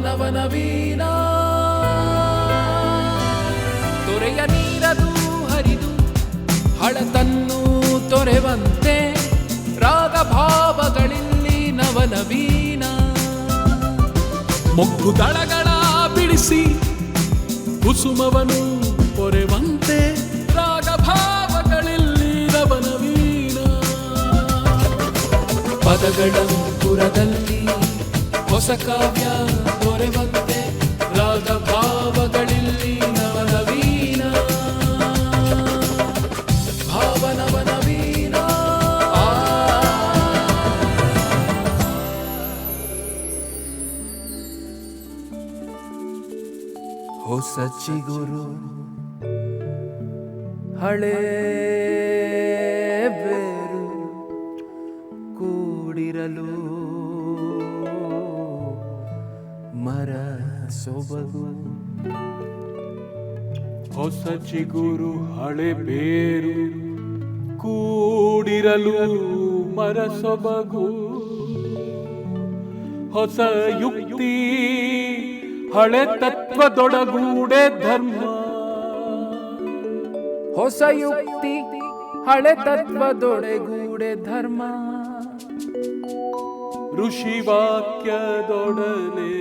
ಭಾವನವನ ವೀಣಾ ತೊರೆಯ ನೀರದು ಹರಿದು ಹಳತನ್ನು ತೊರೆವಂತೆ ರಾಗ ಭಾವಗಳಿಲ್ಲಿ ನವನವೀನ ಮೊಗ್ಗು ದಳಗಳ ಬಿಡಿಸಿ ಕುಸುಮವನು ಪೊರೆವಂತೆ ರಾಗ ಭಾವಗಳಿಲ್ಲಿ ನವನವೀನ ಪದಗಳಂಕುರದಲ್ಲಿ ಹೊಸ ಕಾವ್ಯ ದೊರೆವಂತೆ ರಾಗ ಭಾವಗಳಿಲ್ಲಿ ನವನವೀನ ಭಾವನವನವೀನ ಹೊಸ ಚಿಗುರು ಹಳೇ ಬೇರು ಕೂಡಿರಲು ಮರ ಸೊಬಗು ಹೊಸ ಚಿಗುರು ಹಳೆ ಬೇರು ಕೂಡಿರಲು ಮರ ಸೊಬಗು ಹೊಸ ಯುಕ್ತಿ ಹಳೆ ತತ್ವದೊಡಗೂಡೆ ಧರ್ಮ ಹೊಸ ಯುಕ್ತಿ ಹಳೆ ತತ್ವದೊಡೆಗೂಡೆ ಧರ್ಮ ಋಷಿ ವಾಕ್ಯದೊಡನೆ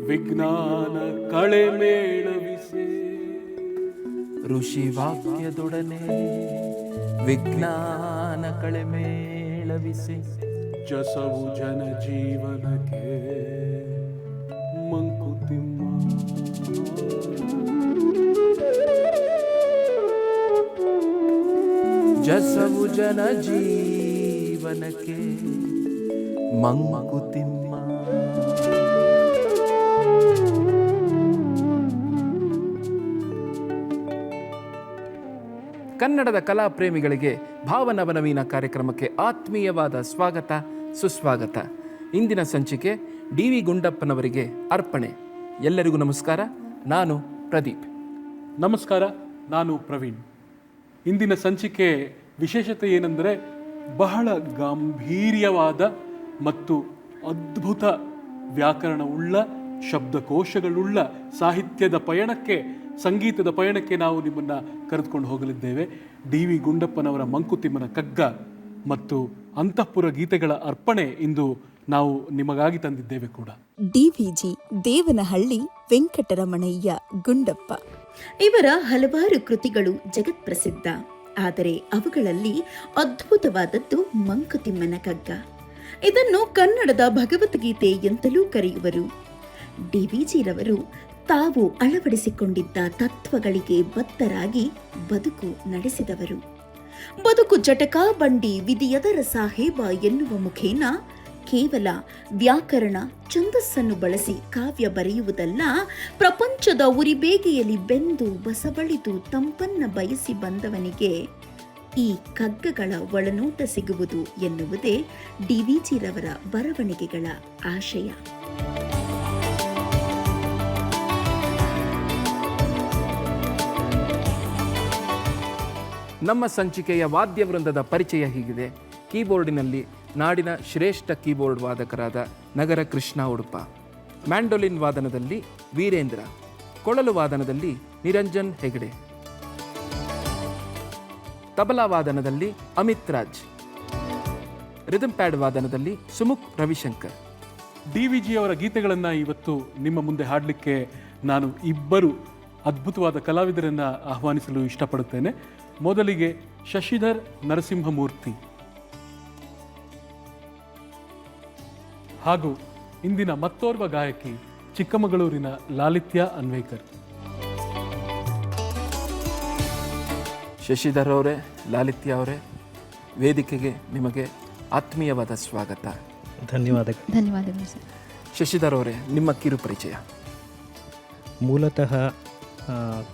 ವಿಜ್ಞಾನ ಕಳೆ ಮೇಳವಿಸೆ ಋಷಿ ವಾಕ್ಯದೊಡನೆ ವಿಜ್ಞಾನ ಕಳೆ ಮೇಳವಿಸಿ ಜಸವು ಜನ ಜೀವನಕ್ಕೆ ಮಂಕುತಿಮ್ಮ ಜಸವು ಜನ ಜೀವನಕ್ಕೆ ಮಂಕುತಿಮ್ಮ. ಕನ್ನಡದ ಕಲಾ ಪ್ರೇಮಿಗಳಿಗೆ ಭಾವನವನವೀನ ಕಾರ್ಯಕ್ರಮಕ್ಕೆ ಆತ್ಮೀಯವಾದ ಸ್ವಾಗತ ಸುಸ್ವಾಗತ. ಇಂದಿನ ಸಂಚಿಕೆ ಡಿ.ವಿ. ಗುಂಡಪ್ಪನವರಿಗೆ ಅರ್ಪಣೆ. ಎಲ್ಲರಿಗೂ ನಮಸ್ಕಾರ. ನಾನು ಪ್ರದೀಪ್. ನಮಸ್ಕಾರ, ನಾನು ಪ್ರವೀಣ್. ಇಂದಿನ ಸಂಚಿಕೆ ವಿಶೇಷತೆ ಏನೆಂದರೆ ಬಹಳ ಗಾಂಭೀರ್ಯವಾದ ಮತ್ತು ಅದ್ಭುತ ವ್ಯಾಕರಣವುಳ್ಳ ಶಬ್ದಕೋಶಗಳುಳ್ಳ ಸಾಹಿತ್ಯದ ಪಯಣಕ್ಕೆ, ಸಂಗೀತದ ಪಯಣಕ್ಕೆ ನಾವು ನಿಮ್ಮನ್ನು ಕರೆದುಕೊಂಡು ಹೋಗಲಿದ್ದೇವೆ. ಡಿ.ವಿ. ಗುಂಡಪ್ಪನವರ ಮಂಕುತಿಮ್ಮನ ಕಗ್ಗ ಮತ್ತು ಅಂತಃಪುರ ಗೀತೆಗಳ ಅರ್ಪಣೆ ಇಂದು ನಾವು ನಿಮಗಾಗಿ ತಂದಿದ್ದೇವೆ ಕೂಡ. ಡಿವಿಜಿ ದೇವನಹಳ್ಳಿ ವೆಂಕಟರಮಣಯ್ಯ ಗುಂಡಪ್ಪ ಇವರ ಹಲವಾರು ಕೃತಿಗಳು ಜಗತ್ಪ್ರಸಿದ್ಧ. ಆದರೆ ಅವುಗಳಲ್ಲಿ ಅದ್ಭುತವಾದದ್ದು ಮಂಕುತಿಮ್ಮನ ಕಗ್ಗ. ಇದನ್ನು ಕನ್ನಡದ ಭಗವದ್ಗೀತೆ ಎಂತಲೂ ಕರೆಯುವರು. ಡಿವಿಜಿರವರು ತಾವು ಅಳವಡಿಸಿಕೊಂಡಿದ್ದ ತತ್ವಗಳಿಗೆ ಬದ್ಧರಾಗಿ ಬದುಕು ನಡೆಸಿದವರು. ಬದುಕು ಜಟಕ ಬಂಡಿ ವಿಧಿಯದರ ಸಾಹೇಬ ಎನ್ನುವ ಮುಖೇನ ಕೇವಲ ವ್ಯಾಕರಣ ಛಂದಸ್ಸನ್ನು ಬಳಸಿ ಕಾವ್ಯ ಬರೆಯುವುದಲ್ಲ, ಪ್ರಪಂಚದ ಉರಿಬೇಗೆಯಲ್ಲಿ ಬೆಂದು ಬಸವಳಿದು ತಂಪನ್ನ ಬಯಸಿ ಬಂದವನಿಗೆ ಈ ಕಗ್ಗಗಳ ಒಳನೋಟ ಸಿಗುವುದು ಎನ್ನುವುದೇ ಡಿವಿಜಿರವರ ಬರವಣಿಗೆಗಳ ಆಶಯ. ನಮ್ಮ ಸಂಚಿಕೆಯ ವಾದ್ಯವೃಂದದ ಪರಿಚಯ ಹೀಗಿದೆ. ಕೀಬೋರ್ಡಿನಲ್ಲಿ ನಾಡಿನ ಶ್ರೇಷ್ಠ ಕೀಬೋರ್ಡ್ ವಾದಕರಾದ ನಗರ ಕೃಷ್ಣ ಉಡುಪ, ಮ್ಯಾಂಡೋಲಿನ್ ವಾದನದಲ್ಲಿ ವೀರೇಂದ್ರ, ಕೊಳಲು ವಾದನದಲ್ಲಿ ನಿರಂಜನ್ ಹೆಗಡೆ, ತಬಲಾ ವಾದನದಲ್ಲಿ ಅಮಿತ್ ರಾಜ್, ರಿದಮ್ ಪ್ಯಾಡ್ ವಾದನದಲ್ಲಿ ಸುಮುಖ್ ರವಿಶಂಕರ್. ಡಿ.ವಿ.ಜಿಯವರ ಗೀತೆಗಳನ್ನು ಇವತ್ತು ನಿಮ್ಮ ಮುಂದೆ ಹಾಡಲಿಕ್ಕೆ ನಾನು ಇಬ್ಬರು ಅದ್ಭುತವಾದ ಕಲಾವಿದರನ್ನು ಆಹ್ವಾನಿಸಲು ಇಷ್ಟಪಡುತ್ತೇನೆ. ಮೊದಲಿಗೆ ಶಶಿಧರ್ ನರಸಿಂಹಮೂರ್ತಿ ಹಾಗೂ ಇಂದಿನ ಮತ್ತೋರ್ವ ಗಾಯಕಿ ಚಿಕ್ಕಮಗಳೂರಿನ ಲಾಲಿತ್ಯ ಅನ್ವೇಕರ್. ಶಶಿಧರ್ ಅವರೇ, ಲಾಲಿತ್ಯ ಅವರೇ, ವೇದಿಕೆಗೆ ನಿಮಗೆ ಆತ್ಮೀಯವಾದ ಸ್ವಾಗತ. ಧನ್ಯವಾದಗಳು ಸರ್. ಶಶಿಧರ್ ಅವರೇ, ನಿಮ್ಮ ಕಿರು ಪರಿಚಯ. ಮೂಲತಃ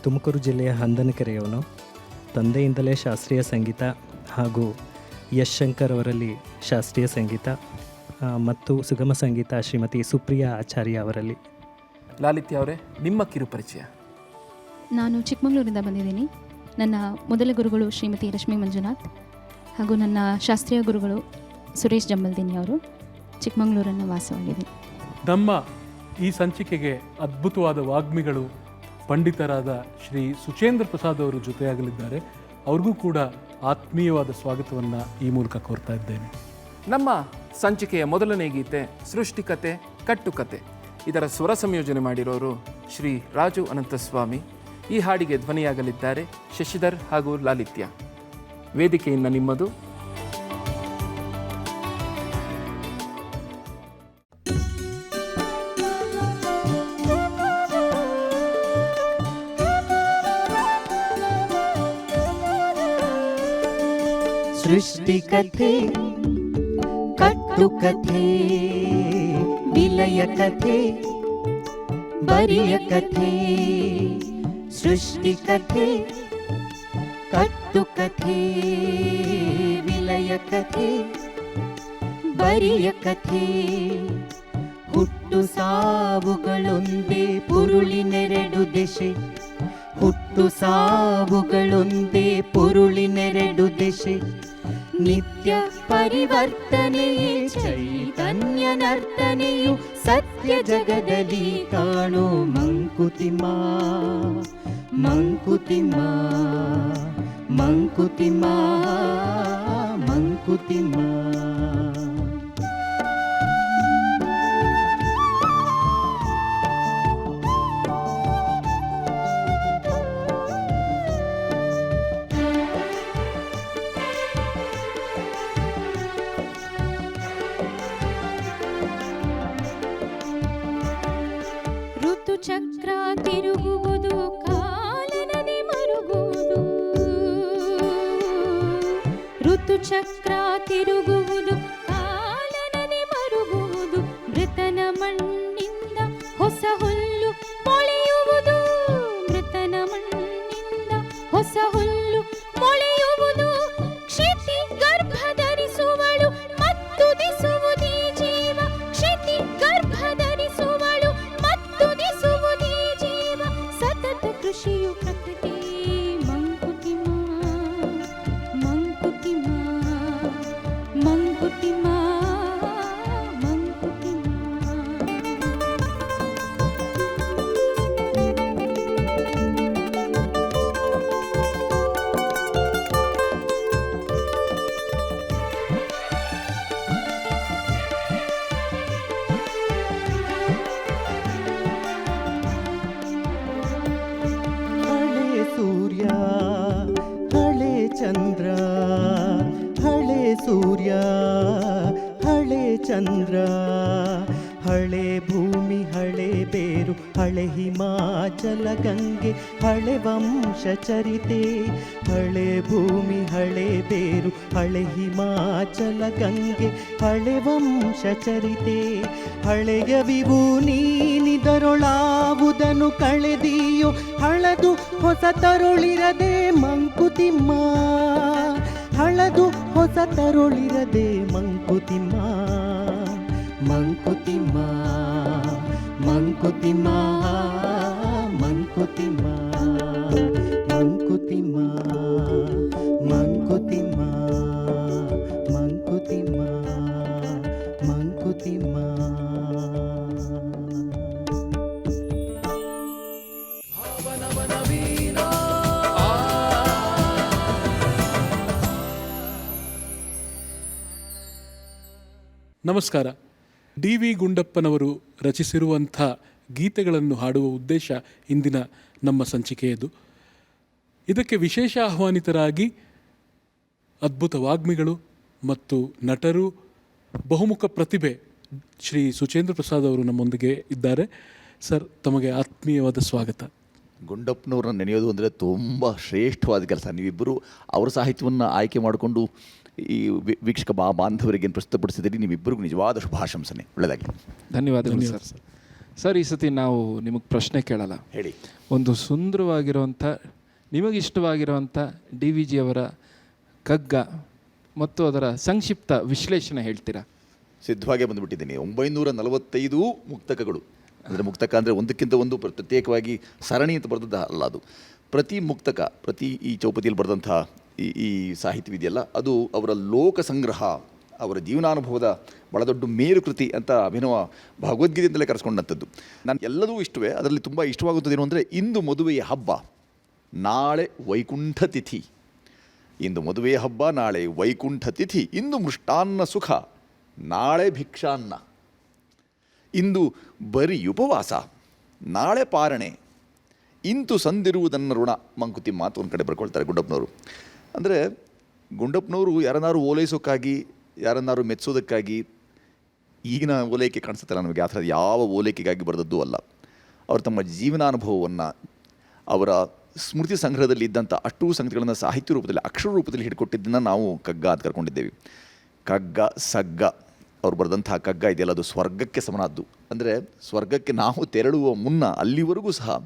ತುಮಕೂರು ಜಿಲ್ಲೆಯ ಹಂದನಕೆರೆಯವನು. ತಂದೆಯಿಂದಲೇ ಶಾಸ್ತ್ರೀಯ ಸಂಗೀತ ಹಾಗೂ ಯಶ್ ಶಂಕರ್ ಅವರಲ್ಲಿ ಶಾಸ್ತ್ರೀಯ ಸಂಗೀತ ಮತ್ತು ಸುಗಮ ಸಂಗೀತ ಶ್ರೀಮತಿ ಸುಪ್ರಿಯಾ ಆಚಾರ್ಯ ಅವರಲ್ಲಿ. ಲಾಲಿತ್ಯ ಅವರೇ, ನಿಮ್ಮ ಕಿರು ಪರಿಚಯ. ನಾನು ಚಿಕ್ಕಮಗಳೂರಿಂದ ಬಂದಿದ್ದೀನಿ. ನನ್ನ ಮೊದಲ ಗುರುಗಳು ಶ್ರೀಮತಿ ರಶ್ಮಿ ಮಂಜುನಾಥ್ ಹಾಗೂ ನನ್ನ ಶಾಸ್ತ್ರೀಯ ಗುರುಗಳು ಸುರೇಶ್ ಜಂಬಲ್ದಿನಿ ಅವರು. ಚಿಕ್ಕಮಗಳೂರನ್ನು ವಾಸವಾಗಿದ್ದೀನಿ. ನಮ್ಮ ಈ ಸಂಚಿಕೆಗೆ ಅದ್ಭುತವಾದ ವಾಗ್ಮಿಗಳು ಪಂಡಿತರಾದ ಶ್ರೀ ಸುಚೇಂದ್ರ ಪ್ರಸಾದ್ ಅವರು ಜೊತೆಯಾಗಲಿದ್ದಾರೆ. ಅವ್ರಿಗೂ ಕೂಡ ಆತ್ಮೀಯವಾದ ಸ್ವಾಗತವನ್ನು ಈ ಮೂಲಕ ಕೋರ್ತಾ ಇದ್ದೇನೆ. ನಮ್ಮ ಸಂಚಿಕೆಯ ಮೊದಲನೇ ಗೀತೆ ಸೃಷ್ಟಿಕತೆ ಕಟ್ಟುಕತೆ. ಇದರ ಸ್ವರ ಸಂಯೋಜನೆ ಮಾಡಿರೋರು ಶ್ರೀ ರಾಜು ಅನಂತಸ್ವಾಮಿ. ಈ ಹಾಡಿಗೆ ಧ್ವನಿಯಾಗಲಿದ್ದಾರೆ ಶಶಿಧರ್ ಹಾಗೂ ಲಾಲಿತ್ಯ. ವೇದಿಕೆಯಿಂದ ನಿಮ್ಮದು. ಸೃಷ್ಟಿಕಥೆ ಕಟ್ಟುಕಥೆ ವಿಲಯ ಕಥೆ ಬರಿಯ ಕಥೆ. ಸೃಷ್ಟಿಕಥೆ ಕಟ್ಟುಕಥೆ ವಿಲಯ ಕಥೆ ಬರಿಯ ಕಥೆ. ಹುಟ್ಟು ಸಾವುಗಳೊಂದೇ ಪುರುಳಿನೆರಡು ದೆಸೆ. ಹುಟ್ಟು ಸಾವುಗಳೊಂದೇ ಪುರುಳಿನೆರಡು ದೆಸೆ. ನಿತ್ಯ ಪರಿವರ್ತನೆಯೇ ಚೈತನ್ಯ ನರ್ತನೆಯು ಸತ್ಯ ಜಗದಲ್ಲಿ ಕಾಣೋ ಮಂಕುತಿಮ್ಮ. ಮಂಕುತಿಮ್ಮ ಮಂಕುತಿಮ್ಮ ಮಂಕುತಿಮ್ಮ. ಚಕ್ರ ತಿರುಗುವುದು ಕಾಲನದಿ ಮರುಗುವುದು. ಋತುಚಕ್ರ ತಿರುಗುವುದು ಕಾಲನದಿ ಮರುಗುವುದು. ಮೃತನ ಮಣ್ಣಿಂದ ಹೊಸ ಹುಲ್ಲು ಮೊಳೆಯುವುದು. ಮೃತನ ಮಣ್ಣಿಂದ ಹೊಸ ಹುಲ್ಲು ಮೊಳೆಯುವುದು. ಕ್ಷಿತಿ ಗರ್ಭ ಧರಿಸುವಳು ಮತ್ತು ದಿಸುವುದೀ ಜೀವ. ಕ್ಷಿತಿ ಗರ್ಭ ಧರಿಸುವಳು ತುದಿಸುವುದೇ ಜೀವ. ಸತತ ಕೃಷಿಯು ಪ್ರಕೃತಿ ಮಂಕುತಿಮ್ಮ. ಮಂಕುತಿಮ್ಮ ಮಂಕುತಿಮ್ಮ ಮಂಕುತಿಮ್ಮ. ಸೂರ್ಯ ಹಳೆ ಚಂದ್ರ ಹಳೆ ಸೂರ್ಯ ಹಳೆ ಚಂದ್ರ. ಹಳೆ ಭೂಮಿ ಹಳೆ ಬೇರು ಹಳೆ ಹಿಮಾಚಲ ಗಂಗೆ ಹಳೆ ವಂಶ ಚರಿತೆ. ಹಳೆ ಭೂಮಿ ಹಳೆ ಬೇರು ಹಳೆ ಹಿಮಾಚಲ ಗಂಗೆ ಹಳೆ ವಂಶ ಚರಿತೆ. ಹಳೆಯ ವಿಭೂ ನೀನಿದರೊಳಾವುದನ್ನು ಕಳೆದಿಯೋ ಹಳದು ಹೊಸ ತರುಳಿರದೆ ಮಂಕುತಿಮ್ಮ. ಹಳದು ಹೊಸ ತರುಳಿರದೆ ಮಂಕುತಿಮ್ಮ. ಮಂಕುತಿಮ್ಮ ಮಂಕುತಿಮ್ಮ ಮಂಕುತಿಮ್ಮ ಮಂಕುತಿಮ್ಮ ಮಂಕುತಿಮ್ಮ ಮಂಕುತಿಮ್ಮ ಮಂಕುತಿಮ್ಮ. ನಮಸ್ಕಾರ. ಡಿ ವಿ ಗುಂಡಪ್ಪನವರು ರಚಿಸಿರುವಂಥ ಗೀತೆಗಳನ್ನು ಹಾಡುವ ಉದ್ದೇಶ ಇಂದಿನ ನಮ್ಮ ಸಂಚಿಕೆಯದು. ಇದಕ್ಕೆ ವಿಶೇಷ ಆಹ್ವಾನಿತರಾಗಿ ಅದ್ಭುತ ವಾಗ್ಮಿಗಳು ಮತ್ತು ನಟರು, ಬಹುಮುಖ ಪ್ರತಿಭೆ ಶ್ರೀ ಸುಚೇಂದ್ರ ಪ್ರಸಾದ್ ಅವರು ನಮ್ಮೊಂದಿಗೆ ಇದ್ದಾರೆ. ಸರ್, ತಮಗೆ ಆತ್ಮೀಯವಾದ ಸ್ವಾಗತ. ಗುಂಡಪ್ಪನವ್ರನ್ನ ನೆನೆಯೋದು ಅಂದರೆ ತುಂಬ ಶ್ರೇಷ್ಠವಾದ ಕೆಲಸ. ನೀವಿಬ್ಬರು ಅವರ ಸಾಹಿತ್ಯವನ್ನು ಆಯ್ಕೆ ಮಾಡಿಕೊಂಡು ಈ ವೀಕ್ಷಕ ಬಾಂಧವರಿಗೆ ಪ್ರಸ್ತುತಪಡಿಸಿದರೆ ನೀವಿಬ್ಬರಿಗೂ ನಿಜವಾದ ಶುಭಾಶಂಸನೆ. ಒಳ್ಳೆಯದಾಗಲಿ. ಧನ್ಯವಾದಗಳು ಸರ್. ಸರ್, ಈ ಸತಿ ನಾವು ನಿಮಗೆ ಪ್ರಶ್ನೆ ಕೇಳಲ್ಲ. ಹೇಳಿ. ಒಂದು ಸುಂದರವಾಗಿರುವಂಥ ನಿಮಗಿಷ್ಟವಾಗಿರುವಂಥ ಡಿ ವಿ ಜಿಯವರ ಕಗ್ಗ ಮತ್ತು ಅದರ ಸಂಕ್ಷಿಪ್ತ ವಿಶ್ಲೇಷಣೆ ಹೇಳ್ತೀರಾ? ಸಿದ್ಧವಾಗೇ ಬಂದುಬಿಟ್ಟಿದ್ದೀನಿ. 945 ಮುಕ್ತಕಗಳು. ಅಂದರೆ ಮುಕ್ತಕ ಅಂದರೆ ಒಂದಕ್ಕಿಂತ ಒಂದು ಪ್ರತ್ಯೇಕವಾಗಿ ಸರಣಿ ಅಂತ ಬರೆದದ್ದು ಅಲ್ಲ. ಅದು ಪ್ರತಿ ಮುಕ್ತಕ, ಪ್ರತಿ ಈ ಚೌಪತಿಯಲ್ಲಿ ಬರೆದಂಥ ಈ ಸಾಹಿತ್ಯವಿದೆಯಲ್ಲ, ಅದು ಅವರ ಲೋಕ ಸಂಗ್ರಹ, ಅವರ ಜೀವನಾನುಭವದ ಬಹಳ ದೊಡ್ಡ ಮೇರುಕೃತಿ ಅಂತ ಅಭಿನವ ಭಗವದ್ಗೀತೆಯಿಂದಲೇ ಕರೆಸ್ಕೊಂಡಂಥದ್ದು. ನಾನು ಎಲ್ಲದೂ ಇಷ್ಟವೇ, ಅದರಲ್ಲಿ ತುಂಬ ಇಷ್ಟವಾಗುತ್ತದೇನು ಅಂದರೆ ಇಂದು ಮದುವೆಯ ಹಬ್ಬ, ನಾಳೆ ವೈಕುಂಠ ತಿಥಿ. ಇಂದು ಮದುವೆಯ ಹಬ್ಬ, ನಾಳೆ ವೈಕುಂಠ ತಿಥಿ. ಇಂದು ಮೃಷ್ಟಾನ್ನ ಸುಖ, ನಾಳೆ ಭಿಕ್ಷಾನ್ನ. ಇಂದು ಬರೀ ಉಪವಾಸ, ನಾಳೆ ಪಾರಣೆ. ಇಂತು ಸಂದಿರುವುದನ್ನು ಋಣ. ಮಂಕುತಿಮ್ಮ ಅಂತ ಒಂದು ಕಡೆ ಬರ್ಕೊಳ್ತಾರೆ ಗುಂಡಪ್ಪನವರು. ಅಂದರೆ ಗುಂಡಪ್ಪನವರು ಯಾರನ್ನಾರು ಓಲೈಸೋಕ್ಕಾಗಿ, ಯಾರನ್ನಾರು ಮೆಚ್ಚೋದಕ್ಕಾಗಿ ಈಗಿನ ಓಲೈಕೆ ಕಾಣಿಸುತ್ತಲ್ಲ ನಮಗೆ, ಆ ಥರದ ಯಾವ ಓಲೈಕೆಗಾಗಿ ಬರೆದದ್ದು ಅಲ್ಲ. ಅವರು ತಮ್ಮ ಜೀವನಾನುಭವವನ್ನು, ಅವರ ಸ್ಮೃತಿ ಸಂಗ್ರಹದಲ್ಲಿ ಇದ್ದಂಥ ಅಷ್ಟೂ ಸಂಗತಿಗಳನ್ನು ಸಾಹಿತ್ಯ ರೂಪದಲ್ಲಿ, ಅಕ್ಷರ ರೂಪದಲ್ಲಿ ಹಿಡ್ಕೊಟ್ಟಿದ್ದನ್ನು ನಾವು ಕಗ್ಗ ಅಂತ ಕರ್ಕೊಂಡಿದ್ದೇವೆ. ಕಗ್ಗ, ಸಗ್ಗ, ಅವ್ರು ಬರೆದಂತಹ ಕಗ್ಗ ಇದೆಯಲ್ಲ, ಅದು ಸ್ವರ್ಗಕ್ಕೆ ಸಮನಾದ್ದು. ಅಂದರೆ ಸ್ವರ್ಗಕ್ಕೆ ನಾವು ತೆರಳುವ ಮುನ್ನ ಅಲ್ಲಿವರೆಗೂ ಸಹ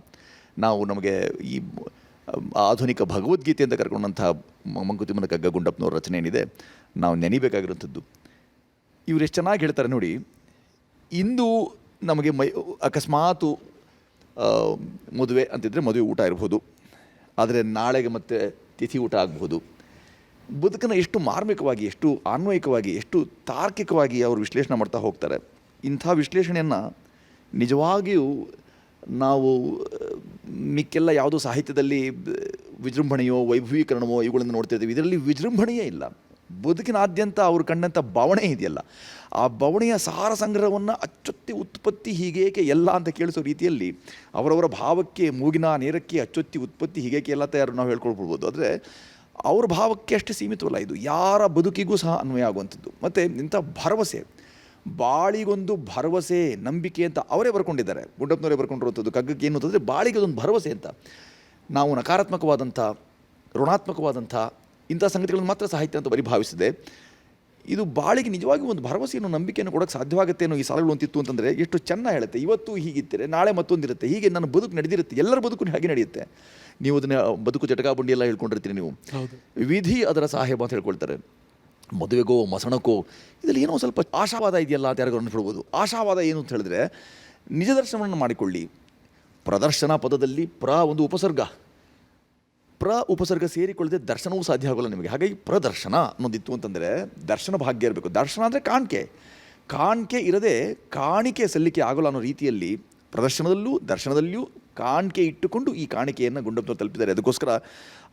ನಾವು ನಮಗೆ ಈ ಆಧುನಿಕ ಭಗವದ್ಗೀತೆ ಅಂತ ಕರ್ಕೊಂಡಂತಹ ಮಂಕುತಿಮ್ಮನ ಕಗ್ಗ ಗುಂಡಪ್ಪನವ್ರ ರಚನೆ ಏನಿದೆ, ನಾವು ನೆನಿಬೇಕಾಗಿರುವಂಥದ್ದು. ಇವರು ಎಷ್ಟು ಚೆನ್ನಾಗಿ ಹೇಳ್ತಾರೆ ನೋಡಿ. ಇಂದು ನಮಗೆ ಅಕಸ್ಮಾತು ಮದುವೆ ಅಂತಿದ್ದರೆ ಮದುವೆ ಊಟ ಇರ್ಬೋದು, ಆದರೆ ನಾಳೆಗೆ ಮತ್ತೆ ತಿಥಿ ಊಟ ಆಗಬಹುದು. ಬದುಕನ್ನು ಎಷ್ಟು ಮಾರ್ಮಿಕವಾಗಿ, ಎಷ್ಟು ಆನ್ವಯಿಕವಾಗಿ, ಎಷ್ಟು ತಾರ್ಕಿಕವಾಗಿ ಅವರು ವಿಶ್ಲೇಷಣೆ ಮಾಡ್ತಾ ಹೋಗ್ತಾರೆ. ಇಂಥ ವಿಶ್ಲೇಷಣೆಯನ್ನು ನಿಜವಾಗಿಯೂ ನಾವು ಮಿಕ್ಕೆಲ್ಲ ಯಾವುದೋ ಸಾಹಿತ್ಯದಲ್ಲಿ ವಿಜೃಂಭಣೆಯೋ ವೈಭವೀಕರಣವೋ ಇವುಗಳನ್ನು ನೋಡ್ತಿರ್ತೀವಿ. ಇದರಲ್ಲಿ ವಿಜೃಂಭಣೆಯೇ ಇಲ್ಲ. ಬದುಕಿನಾದ್ಯಂತ ಅವರು ಕಂಡಂಥ ಬವಣೆ ಇದೆಯಲ್ಲ, ಆ ಬವಣೆಯ ಸಾರ ಸಂಗ್ರಹವನ್ನು ಅಚ್ಚೊತ್ತಿ ಉತ್ಪತ್ತಿ ಹೀಗೇಕೆ ಎಲ್ಲ ಅಂತ ಕೇಳಿಸೋ ರೀತಿಯಲ್ಲಿ ಅವರವರ ಭಾವಕ್ಕೆ, ಮೂಗಿನ ನೇರಕ್ಕೆ ಅಚ್ಚೊತ್ತಿ ಉತ್ಪತ್ತಿ ಹೀಗೇಕೆ ಎಲ್ಲ ತಯಾರು ನಾವು ಹೇಳ್ಕೊಳ್ಬೋದು. ಆದರೆ ಅವ್ರ ಭಾವಕ್ಕೆ ಅಷ್ಟೇ ಸೀಮಿತವಲ್ಲ, ಇದು ಯಾರ ಬದುಕಿಗೂ ಸಹ ಅನ್ವಯ ಆಗುವಂಥದ್ದು. ಮತ್ತು ಇಂಥ ಭರವಸೆ, ಬಾಳಿಗೊಂದು ಭರವಸೆ, ನಂಬಿಕೆ ಅಂತ ಅವರೇ ಬರ್ಕೊಂಡಿದ್ದಾರೆ. ಗುಂಡಪ್ಪನವರೇ ಬರ್ಕೊಂಡಿರುವಂಥದ್ದು ಕಗ್ಗಕ್ಕೆ ಏನು ಅಂತಂದರೆ ಬಾಳಿಗೆ ಒಂದು ಭರವಸೆ ಅಂತ. ನಾವು ನಕಾರಾತ್ಮಕವಾದಂಥ, ಋಣಾತ್ಮಕವಾದಂಥ ಇಂಥ ಸಂಗತಿಗಳನ್ನು ಮಾತ್ರ ಸಾಹಿತ್ಯ ಅಂತ ಬರೀ ಭಾವಿಸಿದೆ. ಇದು ಬಾಳಿಗೆ ನಿಜವಾಗಿ ಒಂದು ಭರವಸೆಯನ್ನು, ನಂಬಿಕೆಯನ್ನು ಕೊಡೋಕ್ಕೆ ಸಾಧ್ಯವಾಗುತ್ತೆ ಅನ್ನೋ ಈ ಸಾಲಗಳು ಅಂತಿತ್ತು ಅಂತಂದರೆ ಎಷ್ಟು ಚೆನ್ನಾಗಿ ಹೇಳುತ್ತೆ. ಇವತ್ತು ಹೀಗಿರ್ತಾರೆ, ನಾಳೆ ಮತ್ತೊಂದಿರುತ್ತೆ, ಹೀಗೆ ನನ್ನ ಬದುಕು ನಡೆದಿರುತ್ತೆ, ಎಲ್ಲರ ಬದುಕು ಹಾಗೆ ನಡೆಯುತ್ತೆ. ನೀವು ಅದನ್ನು ಬದುಕು ಜಟಕಾ ಬಂಡಿ ಎಲ್ಲ ಹೇಳ್ಕೊಂಡಿರ್ತೀರಿ ನೀವು. ವಿಧಿ ಅದರ ಸಾಹೇಬ ಅಂತ ಹೇಳ್ಕೊಳ್ತಾರೆ. ಮದುವೆಗೋ ಮಸಣಕ್ಕೋ ಇದರಲ್ಲಿ ಏನೋ ಸ್ವಲ್ಪ ಆಶಾವಾದ ಇದೆಯಲ್ಲ ಅಂತ ಯಾರಿಗೂ ಅನ್ಬಿಡ್ಬೋದು. ಆಶಾವಾದ ಏನು ಅಂತ ಹೇಳಿದ್ರೆ, ನಿಜ ದರ್ಶನವನ್ನು ಮಾಡಿಕೊಳ್ಳಿ. ಪ್ರದರ್ಶನ ಪದದಲ್ಲಿ ಒಂದು ಉಪಸರ್ಗ, ಉಪಸರ್ಗ ಸೇರಿಕೊಳ್ಳದೆ ದರ್ಶನವೂ ಸಾಧ್ಯ ಆಗೋಲ್ಲ ನಿಮಗೆ. ಹಾಗಾಗಿ ಪ್ರದರ್ಶನ ಅನ್ನೋದಿತ್ತು ಅಂತಂದರೆ ದರ್ಶನ ಭಾಗ್ಯ ಇರಬೇಕು. ದರ್ಶನ ಅಂದರೆ ಕಾಣಿಕೆ ಇರದೆ ಕಾಣಿಕೆ ಸಲ್ಲಿಕೆ ಆಗೋಲ್ಲ ಅನ್ನೋ ರೀತಿಯಲ್ಲಿ ದರ್ಶನದಲ್ಲಿಯೂ ಕಾಣಿಕೆ ಇಟ್ಟುಕೊಂಡು ಈ ಕಾಣಿಕೆಯನ್ನು ಗುಂಡಪ್ಪನವರು ತಲುಪಿದ್ದಾರೆ. ಅದಕ್ಕೋಸ್ಕರ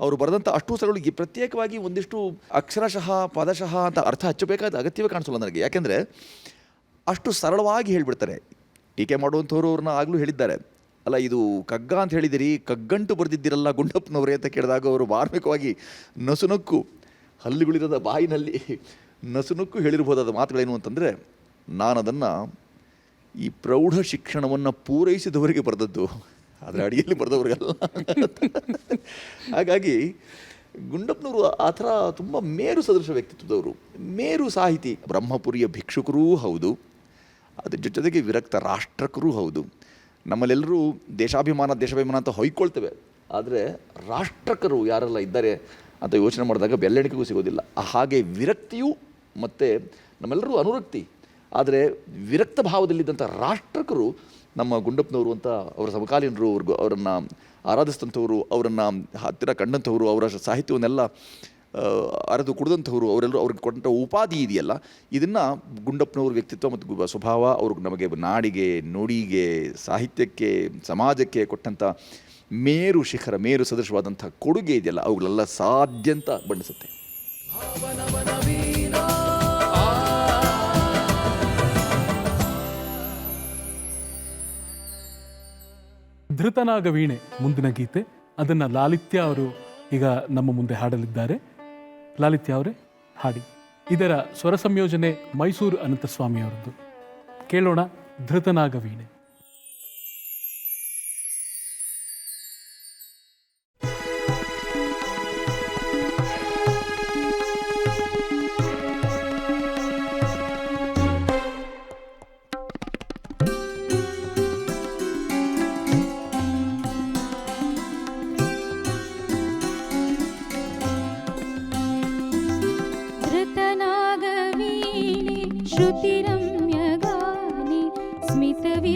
ಅವರು ಬರೆದಂಥ ಅಷ್ಟು ಸ್ಥಳಗಳಿಗೆ ಪ್ರತ್ಯೇಕವಾಗಿ ಒಂದಿಷ್ಟು ಅಕ್ಷರಶಃ ಪದಶಃ ಅಂತ ಅರ್ಥ ಹಚ್ಚಬೇಕಾದ ಅಗತ್ಯವೇ ಕಾಣಿಸಲ್ಲ ನನಗೆ. ಯಾಕೆಂದರೆ ಅಷ್ಟು ಸರಳವಾಗಿ ಹೇಳಿಬಿಡ್ತಾರೆ. ಟೀಕೆ ಮಾಡುವಂಥವ್ರು ಅವ್ರನ್ನ ಆಗಲೂ ಹೇಳಿದ್ದಾರೆ, ಅಲ್ಲ ಇದು ಕಗ್ಗ ಅಂತ ಹೇಳಿದಿರಿ, ಕಗ್ಗಂಟು ಬರೆದಿದ್ದಿರಲ್ಲ ಗುಂಡಪ್ಪನವರೇ ಅಂತ ಕೇಳಿದಾಗ ಅವರು ಮಾರ್ಮಿಕವಾಗಿ ನಸುನಕ್ಕು, ಹಲ್ಲುಗಳಿರದ ಬಾಯಿನಲ್ಲಿ ನಸುನಕ್ಕು ಹೇಳಿರ್ಬೋದಾದ ಮಾತುಗಳೇನು ಅಂತಂದರೆ, ನಾನು ಅದನ್ನು ಈ ಪ್ರೌಢ ಶಿಕ್ಷಣವನ್ನು ಪೂರೈಸಿದವರಿಗೆ ಬರೆದದ್ದು, ಆದರೆ ಅಡಿಯಲ್ಲಿ ಬರೆದವ್ರಿಗೆಲ್ಲ. ಹಾಗಾಗಿ ಗುಂಡಪ್ಪನವರು ಆ ಥರ ತುಂಬ ಮೇರು ಸದೃಶ ವ್ಯಕ್ತಿತ್ವದವರು, ಮೇರು ಸಾಹಿತಿ, ಬ್ರಹ್ಮಪುರಿಯ ಭಿಕ್ಷುಕರೂ ಹೌದು, ಅದ್ರ ಜೊತೆಗೆ ವಿರಕ್ತ ರಾಷ್ಟ್ರಕರೂ ಹೌದು. ನಮ್ಮಲ್ಲೆಲ್ಲರೂ ದೇಶಾಭಿಮಾನ ಅಂತ ಹೊಯ್ಕೊಳ್ತೇವೆ, ಆದರೆ ರಾಷ್ಟ್ರಕರು ಯಾರೆಲ್ಲ ಇದ್ದಾರೆ ಅಂತ ಯೋಚನೆ ಮಾಡಿದಾಗ ಬೆಲ್ಲೆಣಿಕೆಗೂ ಸಿಗೋದಿಲ್ಲ. ಹಾಗೆ ವಿರಕ್ತಿಯೂ ಮತ್ತು ನಮ್ಮೆಲ್ಲರೂ ಅನುರಕ್ತಿ, ಆದರೆ ವಿರಕ್ತ ಭಾವದಲ್ಲಿದ್ದಂಥ ರಾಷ್ಟ್ರಕರು ನಮ್ಮ ಗುಂಡಪ್ಪನವರು ಅಂತ ಅವರ ಸಮಕಾಲೀನರು, ಅವರನ್ನು ಆರಾಧಿಸಿದಂಥವರು, ಅವರನ್ನು ಹತ್ತಿರ ಕಂಡಂಥವರು, ಅವರ ಸಾಹಿತ್ಯವನ್ನೆಲ್ಲ ಅರೆದು ಕುಡಿದಂಥವರು, ಅವರೆಲ್ಲರೂ ಅವ್ರಿಗೆ ಕೊಟ್ಟಂಥ ಉಪಾಧಿ ಇದೆಯಲ್ಲ, ಇದನ್ನು ಗುಂಡಪ್ಪನವ್ರ ವ್ಯಕ್ತಿತ್ವ ಮತ್ತು ಸ್ವಭಾವ ಅವ್ರಿಗೆ ನಮಗೆ ನಾಡಿಗೆ, ನುಡಿಗೆ, ಸಾಹಿತ್ಯಕ್ಕೆ, ಸಮಾಜಕ್ಕೆ ಕೊಟ್ಟಂಥ ಮೇರು ಶಿಖರ, ಮೇರು ಸದೃಶವಾದಂಥ ಕೊಡುಗೆ ಇದೆಯಲ್ಲ, ಅವುಗಳೆಲ್ಲ ಸಾಧ್ಯ ಅಂತ ಬಣ್ಣಿಸುತ್ತೆ. ಧೃತನಾಗ ವೀಣೆ ಮುಂದಿನ ಗೀತೆ. ಅದನ್ನು ಲಾಲಿತ್ಯ ಅವರು ಈಗ ನಮ್ಮ ಮುಂದೆ ಹಾಡಲಿದ್ದಾರೆ. ಲಾಲಿತ್ಯ ಅವರೇ ಹಾಡಿ. ಇದರ ಸ್ವರ ಸಂಯೋಜನೆ ಮೈಸೂರು ಅನಂತಸ್ವಾಮಿ ಅವರದ್ದು. ಕೇಳೋಣ ಧೃತನಾಗ ವೀಣೆ. श्रुतिरम्यगाने स्मितविद्युदुन्वेषणे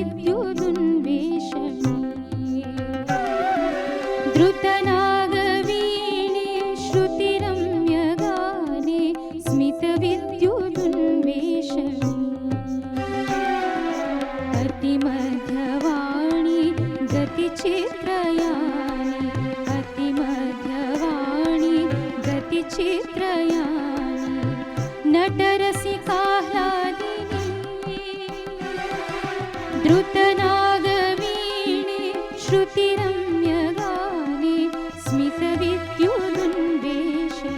द्रुतनागवीणे श्रुतिरम्यगाने स्मितविद्युदुन्वेषणे गतिचित्रयानि अतिमध्यवाणि गतिचित्रयानि नटरसिकाह्लादिनी द्रुतनागवीणे श्रुतिरम्यगाने स्मितविद्युदुन्वेषणे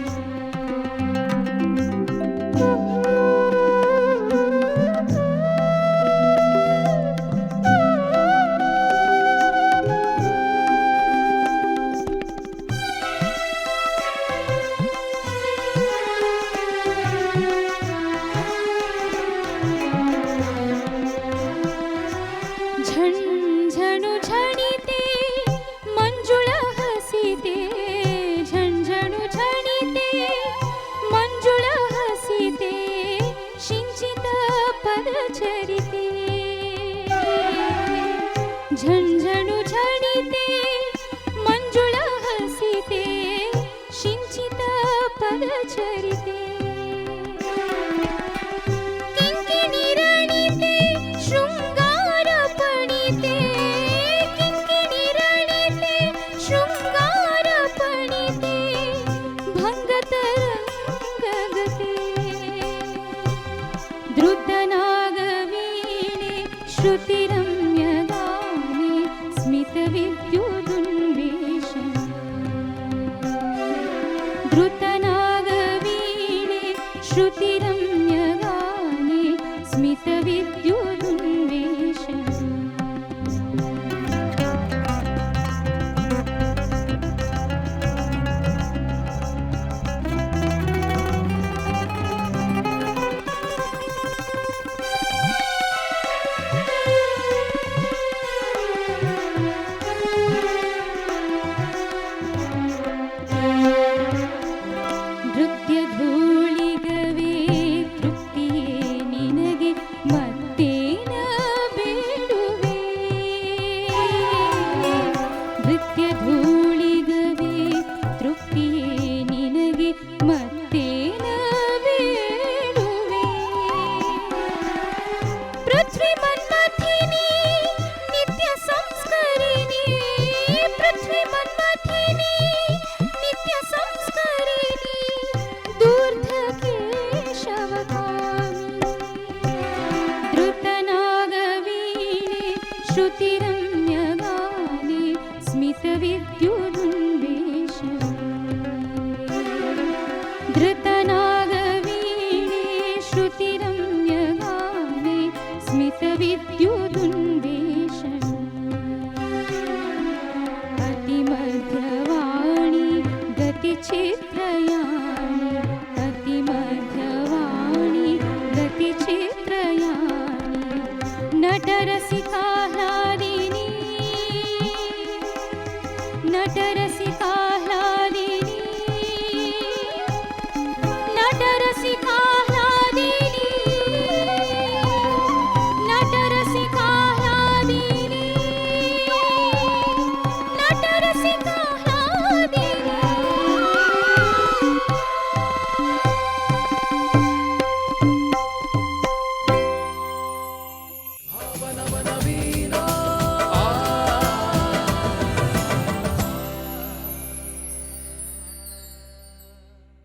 झणझणु झणिते मंजुळ हसिते झणझणु झणिते मंजुळ हसिते शिंचित पदचरिते झणझणु झणिते मंजुळ हसिते शिंचित पदचरिते किंकिणिरणिते शृंगारपणिते किंकिणिरणिते शृंगारपणिते भंगतरंगगते द्रुतनागवीणे श्रुतिरम्यगाने स्मितविद्युदुन्वेषणे द्रुतनागवीणे श्रुतिरम्यगाने स्मितविद्युदुन्वेषणे ನೃತ್ಯಧೂಳಿಗವೇ ತೃಪ್ತಿಯೇ ನಿನಗೆ ಮತ್ತೇನ ಬೇಡುವೆ ನೃತ್ಯಧೂಳಿಗವೇ ತೃಪ್ತಿಯೇ ನಿನಗೆ ಮತ್ತೇನ ಬೇಡುವೆ ಪೃಥ್ವಿ ಮನ್ಮಥಿನಿ ನಿತ್ಯ ಸಂಸ್ಕರಿಣಿ ಪೃಥ್ವಿ ಮನ್ಮಥಿನಿ ನಿತ್ಯ ಸಂಸ್ಕರಿಣಿ दूर्धकेशवकामि द्रुतनागवीणे श्रुतिरम्यगाने स्मितविद्युदुन्वेषणे धृतनागवीणे श्रुतिरम्यगाने स्मितविद्युदुन्वेषणे अतिमध्यवाणि गतिचित्रयाणि अतिमध्यवाणि गतिचित्रयाणि नटरसिकाह्लादिनी नटरसिकाह्लादिनी नटरसिकाह्लादिनी नटरसिकाह्लादिनी नटरसिकाह्लादिनी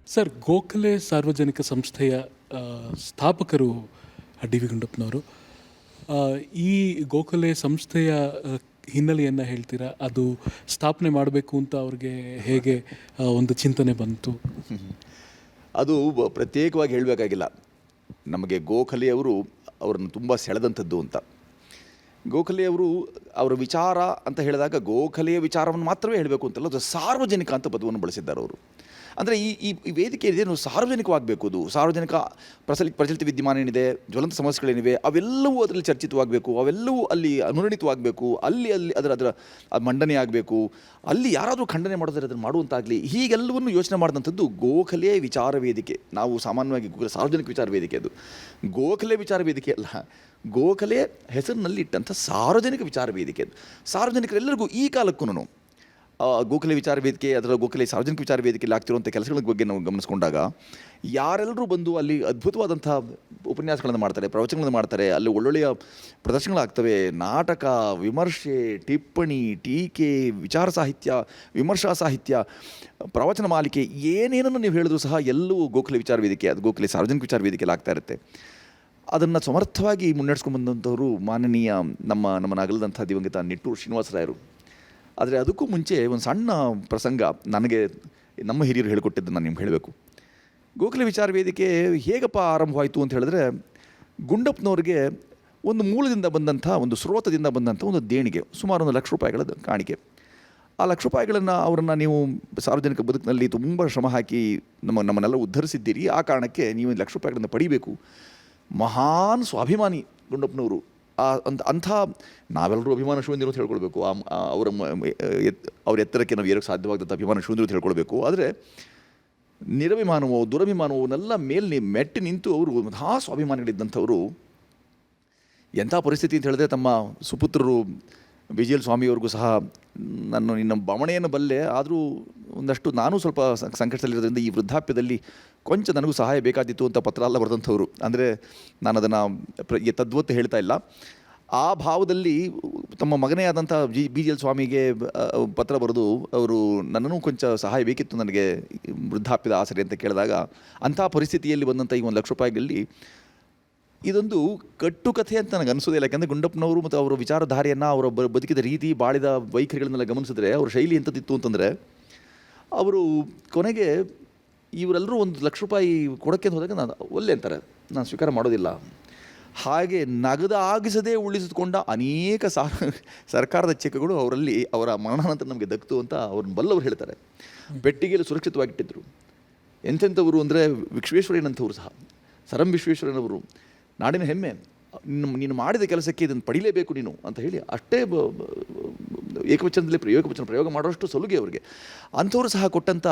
ಸರ್, ಗೋಖಲೆ ಸಾರ್ವಜನಿಕ ಸಂಸ್ಥೆಯ ಸ್ಥಾಪಕರು ಡಿ ವಿ ಗುಂಡಪ್ಪನವರು. ಈ ಗೋಖಲೆ ಸಂಸ್ಥೆಯ ಹಿನ್ನೆಲೆಯನ್ನು ಹೇಳ್ತೀರಾ? ಅದು ಸ್ಥಾಪನೆ ಮಾಡಬೇಕು ಅಂತ ಅವ್ರಿಗೆ ಹೇಗೆ ಒಂದು ಚಿಂತನೆ ಬಂತು? ಅದು ಪ್ರತ್ಯೇಕವಾಗಿ ಹೇಳಬೇಕಾಗಿಲ್ಲ. ನಮಗೆ ಗೋಖಲೆಯವರು ಅವರನ್ನು ತುಂಬ ಸೆಳೆದಂಥದ್ದು ಅಂತ. ಗೋಖಲೆಯವರು ಅವರ ವಿಚಾರ ಅಂತ ಹೇಳಿದಾಗ ಗೋಖಲೆಯ ವಿಚಾರವನ್ನು ಮಾತ್ರವೇ ಹೇಳಬೇಕು ಅಂತಲ್ಲ, ಅದು ಸಾರ್ವಜನಿಕ ಅಂತ ಪದವನ್ನು ಬಳಸಿದ್ದಾರೆ ಅವರು. ಅಂದರೆ ಈ ವೇದಿಕೆ ಇದೇನು ಸಾರ್ವಜನಿಕವಾಗಬೇಕು, ಅದು ಸಾರ್ವಜನಿಕ ಪ್ರಚಲಿತ ವಿದ್ಯಮಾನ ಏನಿದೆ, ಜ್ವಲಂತ ಸಮಸ್ಯೆಗಳೇನಿವೆ ಅವೆಲ್ಲವೂ ಅದರಲ್ಲಿ ಚರ್ಚಿತವಾಗಬೇಕು, ಅವೆಲ್ಲವೂ ಅಲ್ಲಿ ಅನುರಣಿತವಾಗಬೇಕು, ಅಲ್ಲಿ ಅದರ ಮಂಡನೆ ಆಗಬೇಕು, ಅಲ್ಲಿ ಯಾರಾದರೂ ಖಂಡನೆ ಮಾಡೋದ್ರೆ ಅದನ್ನು ಮಾಡುವಂತಾಗಲಿ, ಹೀಗೆಲ್ಲವನ್ನು ಯೋಚನೆ ಮಾಡಿದಂಥದ್ದು ಗೋಖಲೆ ವಿಚಾರ ವೇದಿಕೆ. ನಾವು ಸಾಮಾನ್ಯವಾಗಿ ಸಾರ್ವಜನಿಕ ವಿಚಾರ ವೇದಿಕೆ, ಅದು ಗೋಖಲೆ ವಿಚಾರ ವೇದಿಕೆ ಅಲ್ಲ, ಗೋಖಲೆ ಹೆಸರಿನಲ್ಲಿ ಇಟ್ಟಂಥ ಸಾರ್ವಜನಿಕ ವಿಚಾರ ವೇದಿಕೆ. ಅದು ಸಾರ್ವಜನಿಕರೆಲ್ಲರಿಗೂ ಈ ಕಾಲಕ್ಕೂ ಗೋಖಲೆ ವಿಚಾರ ವೇದಿಕೆ, ಅದರ ಗೋಖಲೆ ಸಾರ್ವಜನಿಕ ವಿಚಾರ ವೇದಿಕೆಯಲ್ಲಿ ಆಗ್ತಿರುವಂಥ ಕೆಲಸಗಳ ಬಗ್ಗೆ ನಾವು ಗಮನಿಸ್ಕೊಂಡಾಗ ಯಾರೆಲ್ಲರೂ ಬಂದು ಅಲ್ಲಿ ಅದ್ಭುತವಾದಂಥ ಉಪನ್ಯಾಸಗಳನ್ನು ಮಾಡ್ತಾರೆ, ಪ್ರವಚನಗಳನ್ನು ಮಾಡ್ತಾರೆ, ಅಲ್ಲಿ ಒಳ್ಳೊಳ್ಳೆಯ ಪ್ರದರ್ಶನಗಳಾಗ್ತವೆ, ನಾಟಕ, ವಿಮರ್ಶೆ, ಟಿಪ್ಪಣಿ, ಟೀಕೆ, ವಿಚಾರ ಸಾಹಿತ್ಯ, ವಿಮರ್ಶಾ ಸಾಹಿತ್ಯ, ಪ್ರವಚನ ಮಾಲಿಕೆ, ಏನೇನನ್ನು ನೀವು ಹೇಳಿದ್ರು ಸಹ ಎಲ್ಲವೂ ಗೋಖಲೆ ವಿಚಾರ ವೇದಿಕೆ, ಅದು ಗೋಖಲೆ ಸಾರ್ವಜನಿಕ ವಿಚಾರ ವೇದಿಕೆಯಲ್ಲಿ ಆಗ್ತಾ ಇರುತ್ತೆ. ಅದನ್ನು ಸಮರ್ಥವಾಗಿ ಮುನ್ನಡೆಸ್ಕೊಂಡು ಬಂದಂಥವರು ಮಾನನೀಯ ನಮ್ಮ ಅಗಲದಂಥ ದಿವಂಗತ ನಿಟ್ಟೂರು ಶ್ರೀನಿವಾಸರಾಯರು. ಆದರೆ ಅದಕ್ಕೂ ಮುಂಚೆ ಒಂದು ಸಣ್ಣ ಪ್ರಸಂಗ ನನಗೆ ನಮ್ಮ ಹಿರಿಯರು ಹೇಳಿಕೊಟ್ಟಿದ್ದು ನಾನು ನಿಮ್ಗೆ ಹೇಳಬೇಕು. ಗೋಖಲೆ ವಿಚಾರ ವೇದಿಕೆ ಹೇಗಪ್ಪ ಆರಂಭವಾಯಿತು ಅಂತ ಹೇಳಿದ್ರೆ, ಗುಂಡಪ್ಪನವ್ರಿಗೆ ಒಂದು ಮೂಲದಿಂದ ಬಂದಂಥ, ಒಂದು ಸ್ರೋತದಿಂದ ಬಂದಂಥ ಒಂದು ದೇಣಿಗೆ, ಸುಮಾರು 1 ಲಕ್ಷ ರೂಪಾಯಿಗಳ ಕಾಣಿಕೆ. ಆ 1 ಲಕ್ಷ ರೂಪಾಯಿಗಳನ್ನು ಅವರನ್ನು ನೀವು ಸಾರ್ವಜನಿಕ ಬದುಕಿನಲ್ಲಿ ತುಂಬ ಶ್ರಮ ಹಾಕಿ ನಮ್ಮನ್ನೆಲ್ಲ ಉದ್ಧರಿಸಿದ್ದೀರಿ, ಆ ಕಾರಣಕ್ಕೆ ನೀವು 1 ಲಕ್ಷ ರೂಪಾಯಿಗಳನ್ನು ಪಡಿಬೇಕು. ಮಹಾನ್ ಸ್ವಾಭಿಮಾನಿ ಗುಂಡಪ್ಪನವರು. ಅಂಥ ನಾವೆಲ್ಲರೂ ಅಭಿಮಾನ ಶೂನ್ಯರು ಅಂತ ಹೇಳ್ಕೊಳ್ಬೇಕು. ಅವ್ರ ಎತ್ತರಕ್ಕೆ ನಾವು ಏರೋಕ್ಕೆ ಸಾಧ್ಯವಾಗದಂಥ ಅಭಿಮಾನ ಶೂನ್ಯರು ಅಂತ ಹೇಳ್ಕೊಳ್ಬೇಕು. ಆದರೆ ನಿರಭಿಮಾನವೋ ದುರಭಿಮಾನವನ್ನೆಲ್ಲ ಮೇಲೆ ಮೆಟ್ಟಿ ನಿಂತು ಅವರು ಮಹಾ ಸ್ವಾಭಿಮಾನಿಗಳಿದ್ದಂಥವರು. ಎಂಥ ಪರಿಸ್ಥಿತಿ ಅಂತ ಹೇಳಿದ್ರೆ, ತಮ್ಮ ಸುಪುತ್ರರು ವಿಜಯಲ್ ಸ್ವಾಮಿಯವ್ರಿಗೂ ಸಹ ನಿನ್ನ ಬವಣೆಯನ್ನು ಬಲ್ಲೆ, ಆದರೂ ಒಂದಷ್ಟು ನಾನು ಸ್ವಲ್ಪ ಸಂಕಷ್ಟದಲ್ಲಿರೋದ್ರಿಂದ ಈ ವೃದ್ಧಾಪ್ಯದಲ್ಲಿ ಕೊಂಚ ನನಗೂ ಸಹಾಯ ಬೇಕಾದಿತ್ತು ಅಂತ ಪತ್ರ ಎಲ್ಲ ಬರೆದಂಥವ್ರು. ಅಂದರೆ ನಾನು ಅದನ್ನು ತದ್ವತ್ತು ಹೇಳ್ತಾ ಇಲ್ಲ. ಆ ಭಾವದಲ್ಲಿ ತಮ್ಮ ಮಗನೇ ಆದಂಥ BGL ಸ್ವಾಮಿಗೆ ಪತ್ರ ಬರೆದು ಅವರು ನನ್ನನ್ನು ಕೊಂಚ ಸಹಾಯ ಬೇಕಿತ್ತು ನನಗೆ ವೃದ್ಧಾಪ್ಯದ ಆಸರೆ ಅಂತ ಕೇಳಿದಾಗ, ಅಂಥ ಪರಿಸ್ಥಿತಿಯಲ್ಲಿ ಬಂದಂಥ ಈ 1 ಲಕ್ಷ ರೂಪಾಯಿಗಳಲ್ಲಿ ಇದೊಂದು ಕಟ್ಟುಕಥೆ ಅಂತ ನನಗೆ ಅನಿಸೋದಿಲ್ಲ. ಯಾಕೆಂದರೆ ಗುಂಡಪ್ಪನವರು ಮತ್ತು ಅವರ ವಿಚಾರಧಾರೆಯನ್ನು, ಅವರ ಬದುಕಿದ ರೀತಿ, ಬಾಳಿದ ವೈಖರಿಗಳನ್ನೆಲ್ಲ ಗಮನಿಸಿದ್ರೆ ಅವ್ರ ಶೈಲಿ ಎಂಥದ್ದಿತ್ತು ಅಂತಂದರೆ, ಅವರು ಕೊನೆಗೆ ಇವರೆಲ್ಲರೂ 1 ಲಕ್ಷ ರೂಪಾಯಿ ಕೊಡೋಕ್ಕೆ ಹೋದಾಗ ನಾನು ಒಲ್ಲೆ ಅಂತಾರೆ, ನಾನು ಸ್ವೀಕಾರ ಮಾಡೋದಿಲ್ಲ. ಹಾಗೆ ನಗದಾಗಿಸದೇ ಉಳಿಸಿಕೊಂಡ ಅನೇಕ ಸರ್ಕಾರದ ಚೆಕ್ಗಳು ಅವರಲ್ಲಿ ಅವರ ಮರಣಾನಂತರ ನಮಗೆ ದಕ್ತು ಅಂತ ಅವ್ರನ್ನ ಬಲ್ಲವರು ಹೇಳ್ತಾರೆ. ಪೆಟ್ಟಿಗೆಯಲ್ಲಿ ಸುರಕ್ಷಿತವಾಗಿಟ್ಟಿದ್ದರು. ಎಂಥೆಂಥವರು ಅಂದರೆ ವಿಶ್ವೇಶ್ವರಯ್ಯನಂಥವ್ರು ಸಹ, ಸರಂ ವಿಶ್ವೇಶ್ವರಯ್ಯನವರು, ನಾಡಿನ ಹೆಮ್ಮೆ, ನೀನು ಮಾಡಿದ ಕೆಲಸಕ್ಕೆ ಇದನ್ನು ಪಡೀಲೇಬೇಕು ನೀನು ಅಂತ ಹೇಳಿ ಅಷ್ಟೇ ಏಕವಚನದಲ್ಲಿ ಪ್ರಯೋಗ ಮಾಡೋಷ್ಟು ಸಲುಗೆ ಅವರಿಗೆ. ಅಂಥವರು ಸಹ ಕೊಟ್ಟಂಥ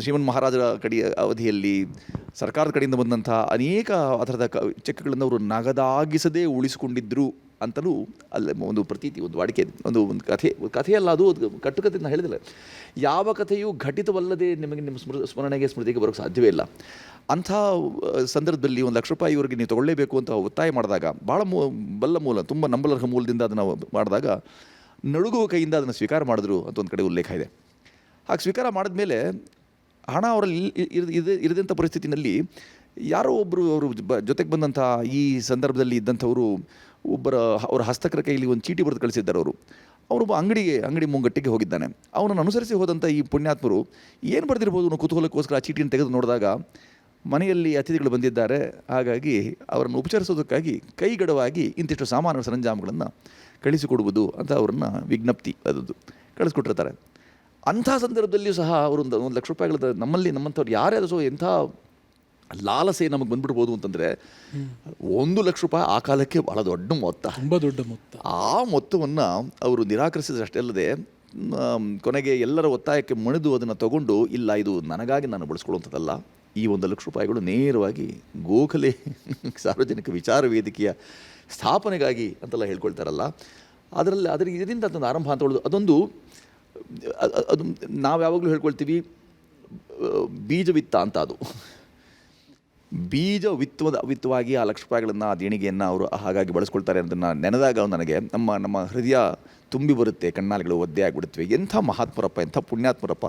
ಶ್ರೀಮನ್ ಮಹಾರಾಜರ ಅವಧಿಯಲ್ಲಿ ಸರ್ಕಾರದ ಕಡೆಯಿಂದ ಬಂದಂಥ ಅನೇಕ ಥರದ ಚೆಕ್ಗಳನ್ನು ಅವರು ನಗದಾಗಿಸದೇ ಉಳಿಸಿಕೊಂಡಿದ್ದರು ಅಂತಲೂ ಅಲ್ಲಿ ಒಂದು ಪ್ರತೀತಿ, ಒಂದು ವಾಡಿಕೆ, ಒಂದು ಕಥೆಯಲ್ಲ, ಅದು ಕಟ್ಟುಕತೆ ನಾನು ಹೇಳಿದಿಲ್ಲ. ಯಾವ ಕಥೆಯೂ ಘಟಿತವಲ್ಲದೆ ನಿಮ್ಮ ಸ್ಮೃತಿಗೆ ಬರೋಕ್ಕೆ ಸಾಧ್ಯವೇ ಇಲ್ಲ. ಅಂಥ ಸಂದರ್ಭದಲ್ಲಿ 1 ಲಕ್ಷ ರೂಪಾಯಿ ಇವರಿಗೆ ನೀವು ತೊಗೊಳ್ಳೇಬೇಕು ಅಂತ ಒತ್ತಾಯ ಮಾಡಿದಾಗ, ಭಾಳ ಬಲ್ಲ ಮೂಲ, ತುಂಬ ನಂಬಲರ್ಹ ಮೂಲದಿಂದ ಅದನ್ನು ಮಾಡಿದಾಗ ನಡುಗುವ ಕೈಯಿಂದ ಅದನ್ನು ಸ್ವೀಕಾರ ಮಾಡಿದ್ರು ಅಂತ ಒಂದು ಕಡೆ ಉಲ್ಲೇಖ ಇದೆ. ಹಾಗೆ ಸ್ವೀಕಾರ ಮಾಡಿದ ಮೇಲೆ ಹಣ ಅವರಲ್ಲಿ ಇರದಂಥ ಪರಿಸ್ಥಿತಿನಲ್ಲಿ ಯಾರೋ ಒಬ್ಬರು ಅವರು ಜೊತೆಗೆ ಬಂದಂಥ ಈ ಸಂದರ್ಭದಲ್ಲಿ ಇದ್ದಂಥವರು ಅವರ ಹಸ್ತಕರ ಕೈಯಲ್ಲಿ ಒಂದು ಚೀಟಿ ಬರೆದು ಕಳಿಸಿದ್ದಾರೆ. ಅವರು ಅಂಗಡಿ ಮುಂಗಟ್ಟಿಗೆ ಹೋಗಿದ್ದಾನೆ. ಅವನನ್ನು ಅನುಸರಿಸಿ ಹೋದಂಥ ಈ ಪುಣ್ಯಾತ್ಮರು ಏನು ಬರೆದಿರ್ಬೋದು ಅನ್ನೋ ಕುತೂಹಲಕ್ಕೋಸ್ಕರ ಆ ಚೀಟಿಯನ್ನು ತೆಗೆದು ನೋಡಿದಾಗ, ಮನೆಯಲ್ಲಿ ಅತಿಥಿಗಳು ಬಂದಿದ್ದಾರೆ, ಹಾಗಾಗಿ ಅವರನ್ನು ಉಪಚರಿಸೋದಕ್ಕಾಗಿ ಕೈಗಡವಾಗಿ ಇಂತಿಷ್ಟು ಸಾಮಾನು ಸರಂಜಾಮಗಳನ್ನು ಕಳಿಸಿಕೊಡುವುದು ಅಂತ ಅವ್ರನ್ನ ವಿಜ್ಞಪ್ತಿ ಅದದ್ದು ಕಳಿಸ್ಕೊಟ್ಟಿರ್ತಾರೆ. ಅಂಥ ಸಂದರ್ಭದಲ್ಲಿಯೂ ಸಹ ಅವರು 1 ಲಕ್ಷ ರೂಪಾಯಿಗಳ ನಮ್ಮಂಥವ್ರು ಯಾರೇ ಅದು ಎಂಥ ಲಾಲಸೆ ನಮಗೆ ಬಂದ್ಬಿಡ್ಬೋದು ಅಂತಂದರೆ, 1 ಲಕ್ಷ ರೂಪಾಯಿ ಆ ಕಾಲಕ್ಕೆ ಭಾಳ ದೊಡ್ಡ ಮೊತ್ತ, ತುಂಬ ದೊಡ್ಡ ಮೊತ್ತ. ಆ ಮೊತ್ತವನ್ನು ಅವರು ನಿರಾಕರಿಸಿದಷ್ಟೇ ಅಲ್ಲದೆ ಕೊನೆಗೆ ಎಲ್ಲರ ಒತ್ತಾಯಕ್ಕೆ ಮಣಿದು ಅದನ್ನು ತಗೊಂಡು, ಇಲ್ಲ ಇದು ನನಗಾಗಿ ನಾನು ಬಳಸ್ಕೊಳ್ಳುವಂಥದ್ದಲ್ಲ, ಈ 1 ಲಕ್ಷ ರೂಪಾಯಿಗಳು ನೇರವಾಗಿ ಗೋಖಲೆ ಸಾರ್ವಜನಿಕ ವಿಚಾರ ವೇದಿಕೆಯ ಸ್ಥಾಪನೆಗಾಗಿ ಅಂತೆಲ್ಲ ಹೇಳ್ಕೊಳ್ತಾರಲ್ಲ, ಇದರಿಂದ ಅದೊಂದು ಆರಂಭ ಅಂತ ಹೇಳೋದು. ಅದು ನಾವು ಯಾವಾಗಲೂ ಹೇಳ್ಕೊಳ್ತೀವಿ ಬೀಜವಿತ್ತ ಅಂತ. ಅದು ವಿತ್ತವಾಗಿ ಆ 1 ಲಕ್ಷ ರೂಪಾಯಿಗಳನ್ನು, ಆ ದೇಣಿಗೆಯನ್ನು ಅವರು ಹಾಗಾಗಿ ಬಳಸ್ಕೊಳ್ತಾರೆ ಅನ್ನೋದನ್ನು ನೆನೆದಾಗ ನನಗೆ ನಮ್ಮ ಹೃದಯ ತುಂಬಿ ಬರುತ್ತೆ, ಕಣ್ಣಾಲಿಗಳು ಒದ್ದೆ ಆಗಿಬಿಡುತ್ತವೆ. ಎಂಥ ಮಹಾತ್ಮರಪ್ಪ, ಎಂಥ ಪುಣ್ಯಾತ್ಮರಪ್ಪ.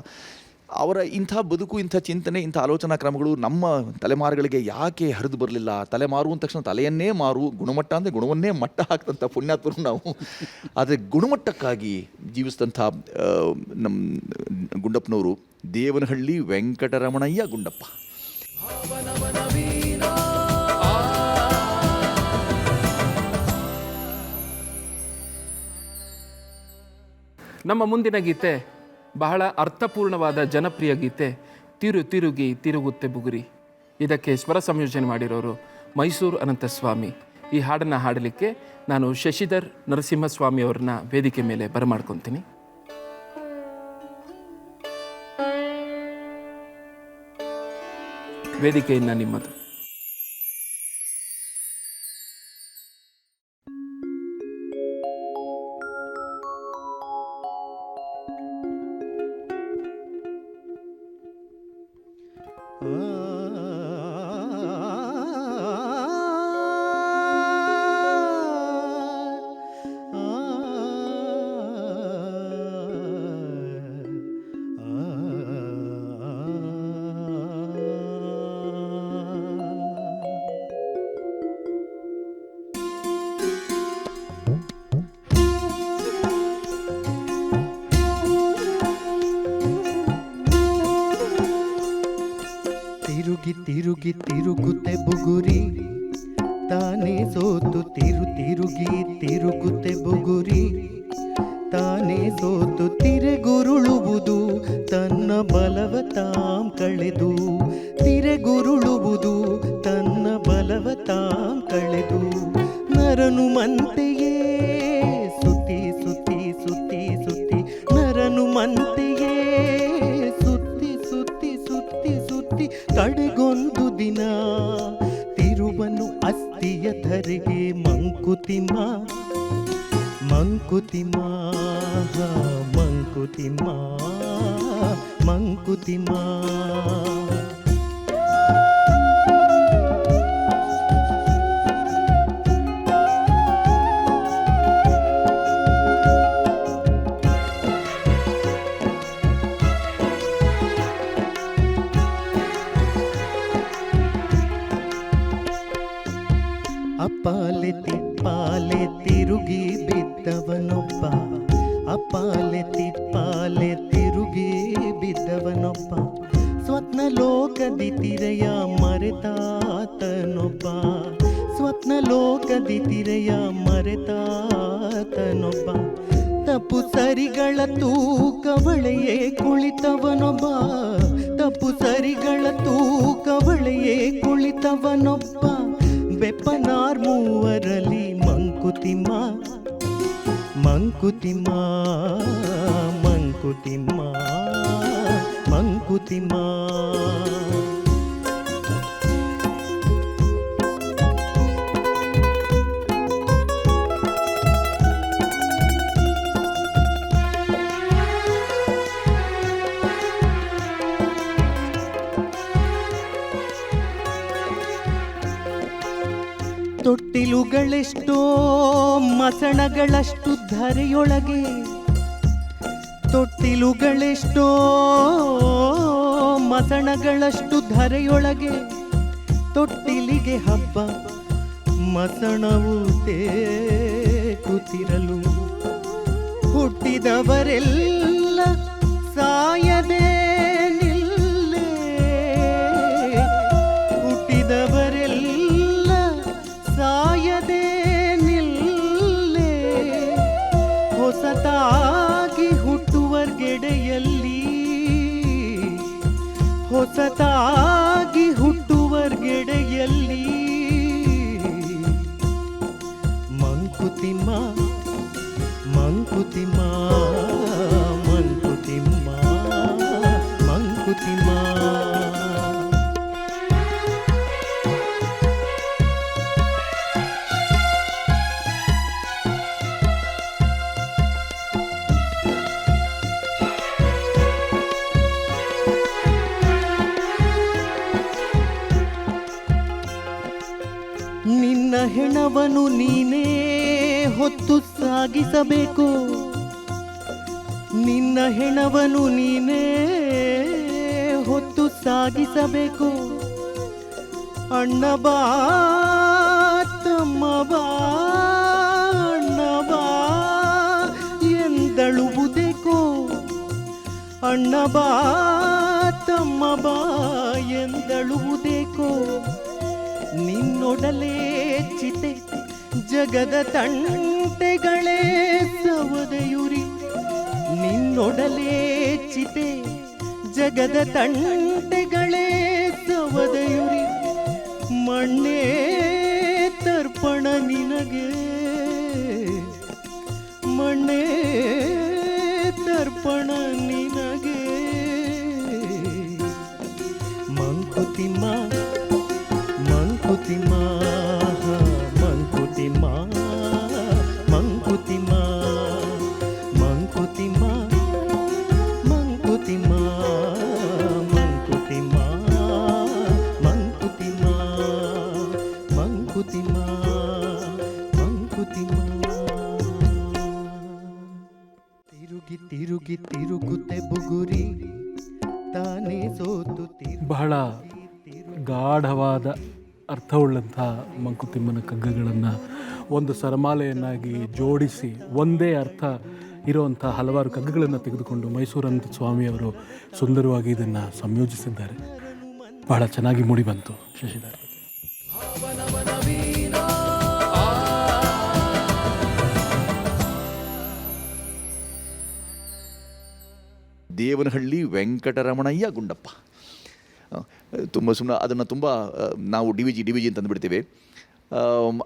ಅವರ ಇಂಥ ಬದುಕು, ಇಂಥ ಚಿಂತನೆ, ಇಂಥ ಆಲೋಚನಾ ಕ್ರಮಗಳು ನಮ್ಮ ತಲೆಮಾರುಗಳಿಗೆ ಯಾಕೆ ಹರಿದು ಬರಲಿಲ್ಲ? ತಲೆಮಾರು ಅಂದ ತಕ್ಷಣ ತಲೆಯನ್ನೇ ಮಾರು, ಗುಣಮಟ್ಟ ಅಂದರೆ ಗುಣವನ್ನೇ ಮಟ್ಟ ಹಾಕ್ತಂಥ ಪುಣ್ಯಾತ್ಮರು ನಾವು. ಆದರೆ ಗುಣಮಟ್ಟಕ್ಕಾಗಿ ಜೀವಿಸಿದಂಥ ನಮ್ಮ ಗುಂಡಪ್ಪನವರು ದೇವನಹಳ್ಳಿ ವೆಂಕಟರಮಣಯ್ಯ ಗುಂಡಪ್ಪ. ನಮ್ಮ ಮುಂದಿನ ಗೀತೆ ಬಹಳ ಅರ್ಥಪೂರ್ಣವಾದ ಜನಪ್ರಿಯ ಗೀತೆ, ತಿರುಗಿ ತಿರುಗುತ್ತೆ ಬುಗುರಿ. ಇದಕ್ಕೆ ಸ್ವರ ಸಂಯೋಜನೆ ಮಾಡಿರೋರು ಮೈಸೂರು ಅನಂತಸ್ವಾಮಿ. ಈ ಹಾಡನ್ನು ಹಾಡಲಿಕ್ಕೆ ನಾನು ಶಶಿಧರ್ ನರಸಿಂಹಸ್ವಾಮಿ ಅವ್ರನ್ನ ವೇದಿಕೆ ಮೇಲೆ ಬರಮಾಡ್ಕೊತೀನಿ. ವೇದಿಕೆಯನ್ನು ನಿಮ್ಮದು. ತಿರುಗಿ ತಿರುಗುತ್ತೆ ಬುಗುರಿ ತಾನೇ ಸೋತು ತಿರುಗಿ ತಿರುಗುತ್ತೆ ಬುಗುರಿ ತಾನೇ ಸೋತು ತಿರೆಗುರುಳುವುದು ತನ್ನ ಬಲವ ತಾಂ ಕಳೆದು ತಿರೆಗುರುಳುವುದು ತನ್ನ ಬಲವ ತಾಂ ಕಳೆದು ನರನು ಮಂತೆಯೇ ಸುತ್ತಿ ಸುತ್ತಿ ಸುತ್ತಿ ಸುತ್ತಿ ನರನು ಮಂತೆಯೇ ಸುತ್ತಿ ಸುತ್ತಿ ಸುತ್ತಿ ಸುತ್ತಿ ಕಡೆಗೊಂದು ದಿನ ತಿರುವನು ಅಸ್ಥಿಯ ಧರೆಗೆ ಮಂಕುತಿಮ್ಮ ಮಂಕುತಿಮ್ಮ ಮಂಕುತಿಮ್ಮ ಮಂಕುತಿಮ್ಮ. ಅಪ್ಪಾಲೆ ತಿಪ್ಪಾಲೆ ತಿರುಗಿ ಬಿದ್ದವನೊಬ್ಬ ಅಪ್ಪಾಲೆ ತಿಪ್ಪಾಲೆ ತಿರುಗಿ ಬಿದ್ದವನೊಬ್ಬ ಸ್ವಪ್ನ ಲೋಕದಿ ತಿರೆಯ ಮರೆತಾತನೊಬ್ಬ ಸ್ವಪ್ನ ಲೋಕದಿ ತಿರೆಯ ಮರೆತಾತನೊಬ್ಬ ತಪ್ಪು ಸರಿಗಳ ತೂಕವಳೆಯೇ ಕುಳಿತವನೊಬ್ಬ ತಪ್ಪು ಸರಿಗಳ ತೂಕವಳೆಯೇ ಕುಳಿತವನೊಬ್ಬ ಬೆಪ್ಪನಾರ್ ಮೂವರಲ್ಲಿ ಮಂಕುತಿಮ್ಮ ಮಂಕುತಿಮ್ಮ ಮಂಕುತಿಮ್ಮ ಮಂಕುತಿಮ್ಮ. ತೊಟ್ಟಿಲುಗಳೆಷ್ಟೋ ಮಸಣಗಳಷ್ಟು ಧರೆಯೊಳಗೆ ತೊಟ್ಟಿಲುಗಳೆಷ್ಟೋ ಮಸಣಗಳಷ್ಟು ಧರೆಯೊಳಗೆ ತೊಟ್ಟಿಲಿಗೆ ಹಬ್ಬ ಮಸಣವು ತೇಕುತ್ತಿರಲು ಹುಟ್ಟಿದವರೆಲ್ಲ ಸಾಯದೆ ನಿಲ್ಲೇ ಹುಟ್ಟಿದವರೆಲ್ಲ ಸಾಯದೆ ನಿಲ್ಲೇ ಹೊಸತಾಗಿ ಹುಟ್ಟುವರ್ಗೆಡೆಯಲ್ಲಿ ಹೊಸತಾಗಿ ಹುಟ್ಟುವರ್ಗೆಡೆಯಲ್ಲಿ ಮಂಕುತಿಮ್ಮ ಮಂಕುತಿಮ್ಮ ಮಂಕುತಿಮ್ಮ ಮಂಕುತಿಮ್ಮ. ನಿನ್ನ ಹೆಣವನ್ನು ನೀನೇ ಹೊತ್ತು ಸಾಗಿಸಬೇಕು ನಿನ್ನ ಹೆಣವನ್ನು ನೀನೇ ಹೊತ್ತು ಸಾಗಿಸಬೇಕು ಅಣ್ಣ ಬಾ ತಮ್ಮ ಬಾ ಅಣ್ಣ ಬಾ ಎಂದಳುವುದೇಕೋ ಅಣ್ಣ ಬಾ ತಮ್ಮ ಬಾ ಎಂದಳುವುದೇಕೋ ನಿನ್ನೊಡಲೇ ಚಿತೆ ಜಗದ ತಂಟೆಗಳೇ ಸವದೆಯುರಿ ನಿನ್ನೊಡಲೇ ಚಿತೆ ಜಗದ ತಂಟೆಗಳೇ ಸವದೆಯುರಿ ಮಣ್ಣೇ ತರ್ಪಣ ನಿನಗೆ ಮಣ್ಣೇ ತರ್ಪಣ ನಿನಗೆ ಮಂಕುತಿಮ್ಮ ಮಂಕುತಿಮ್ಮ ಮಂಕುತಿಮ್ಮ ಮಂಕುತಿಮ್ಮ ಮಂಕುತಿಮ್ಮ ಮಂಕುತಿಮ್ಮ ಮಂಕುತಿಮ್ಮ ಮಂಕುತಿಮ್ಮ ಮಂಕುತಿಮ್ಮ ಮಂಕುತಿಮ್ಮ. ತಿರುಗಿ ತಿರುಗಿ ತಿರುಗುತ್ತೆ ಬುಗುರಿ ತಾನೇ ಸೋತು ಬಹಳ ಗಾಢವಾದ ಅರ್ಥವುಳ್ಳಂಥ ಮಂಕುತಿಮ್ಮನ ಕಗ್ಗಗಳನ್ನು ಒಂದು ಸರಮಾಲೆಯನ್ನಾಗಿ ಜೋಡಿಸಿ ಒಂದೇ ಅರ್ಥ ಇರುವಂಥ ಹಲವಾರು ಕಗ್ಗಗಳನ್ನು ತೆಗೆದುಕೊಂಡು ಮೈಸೂರು ಅನಂತ ಸ್ವಾಮಿಯವರು ಸುಂದರವಾಗಿ ಇದನ್ನು ಸಂಯೋಜಿಸಿದ್ದಾರೆ. ಬಹಳ ಚೆನ್ನಾಗಿ ಮೂಡಿ ಬಂತು ಶಶಿಧರ್. ದೇವನಹಳ್ಳಿ ವೆಂಕಟರಮಣಯ್ಯ ಗುಂಡಪ್ಪ. ತುಂಬ ಸುಮ್ಮನೆ ಅದನ್ನು ತುಂಬ ನಾವು ಡಿ ವಿ ಜಿ ಅಂತಂದುಬಿಡ್ತೀವಿ.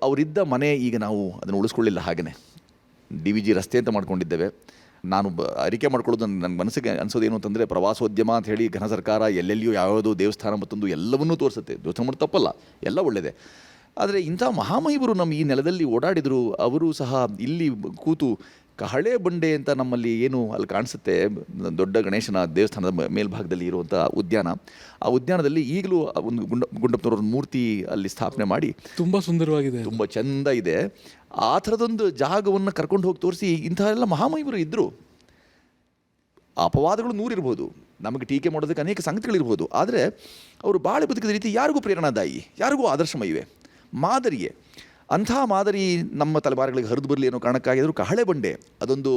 ಅವರಿದ್ದ ಮನೆ ಈಗ ನಾವು ಅದನ್ನು ಉಳಿಸ್ಕೊಳ್ಳಿಲ್ಲ. ಹಾಗೆಯೇ ಡಿ ವಿ ಜಿ ರಸ್ತೆ ಅಂತ ಮಾಡ್ಕೊಂಡಿದ್ದೇವೆ. ನಾನು ಅರಿಕೆ ಮಾಡ್ಕೊಳ್ಳೋದು ನನ್ನ ಮನಸ್ಸಿಗೆ ಅನಿಸೋದೇನು ಅಂತಂದರೆ, ಪ್ರವಾಸೋದ್ಯಮ ಅಂತ ಹೇಳಿ ಘನ ಸರ್ಕಾರ ಎಲ್ಲೆಲ್ಲಿಯೂ ಯಾವುದೋ ದೇವಸ್ಥಾನ ಮತ್ತೊಂದು ಎಲ್ಲವನ್ನೂ ತೋರಿಸುತ್ತೆ. ದೇವಸ್ಥಾನ ಮಾಡೋದು ತಪ್ಪಲ್ಲ, ಎಲ್ಲ ಒಳ್ಳೆಯದೇ. ಆದರೆ ಇಂಥ ಮಹಾಮಹಿಮರು ನಮ್ಮ ಈ ನೆಲದಲ್ಲಿ ಓಡಾಡಿದರು. ಅವರು ಸಹ ಇಲ್ಲಿ ಕೂತು ಕಹಳೆ ಬಂಡೆ ಅಂತ ನಮ್ಮಲ್ಲಿ ಏನು ಅಲ್ಲಿ ಕಾಣಿಸುತ್ತೆ, ದೊಡ್ಡ ಗಣೇಶನ ದೇವಸ್ಥಾನದ ಮೇಲ್ಭಾಗದಲ್ಲಿ ಇರುವಂಥ ಉದ್ಯಾನ, ಆ ಉದ್ಯಾನದಲ್ಲಿ ಈಗಲೂ ಒಂದು ಗುಂಡಪ್ಪನವ್ರ ಮೂರ್ತಿ ಅಲ್ಲಿ ಸ್ಥಾಪನೆ ಮಾಡಿ ತುಂಬ ಸುಂದರವಾಗಿದೆ, ತುಂಬ ಚೆಂದ ಇದೆ. ಆ ಥರದೊಂದು ಜಾಗವನ್ನು ಕರ್ಕೊಂಡು ಹೋಗಿ ತೋರಿಸಿ ಇಂಥ ಎಲ್ಲ ಮಹಾಮಹಿಮರು ಇದ್ದರು. ಅಪವಾದಗಳು ನೂರಿರ್ಬೋದು, ನಮಗೆ ಟೀಕೆ ಮಾಡೋದಕ್ಕೆ ಅನೇಕ ಸಂಗತಿಗಳಿರ್ಬೋದು, ಆದರೆ ಅವರು ಬಾಳೆ ಬದುಕಿದ ರೀತಿ ಯಾರಿಗೂ ಪ್ರೇರಣಾದಾಯಿ, ಯಾರಿಗೂ ಆದರ್ಶಮಯಿವೆ, ಮಾದರಿಯೇ. ಅಂಥ ಮಾದರಿ ನಮ್ಮ ತಲೆಮಾರುಗಳಿಗೆ ಹರಿದು ಬರಲಿ ಅನ್ನೋ ಕಾರಣಕ್ಕಾಗಿದ್ರು ಕಹಳೆ ಬಂಡೆ, ಅದೊಂದು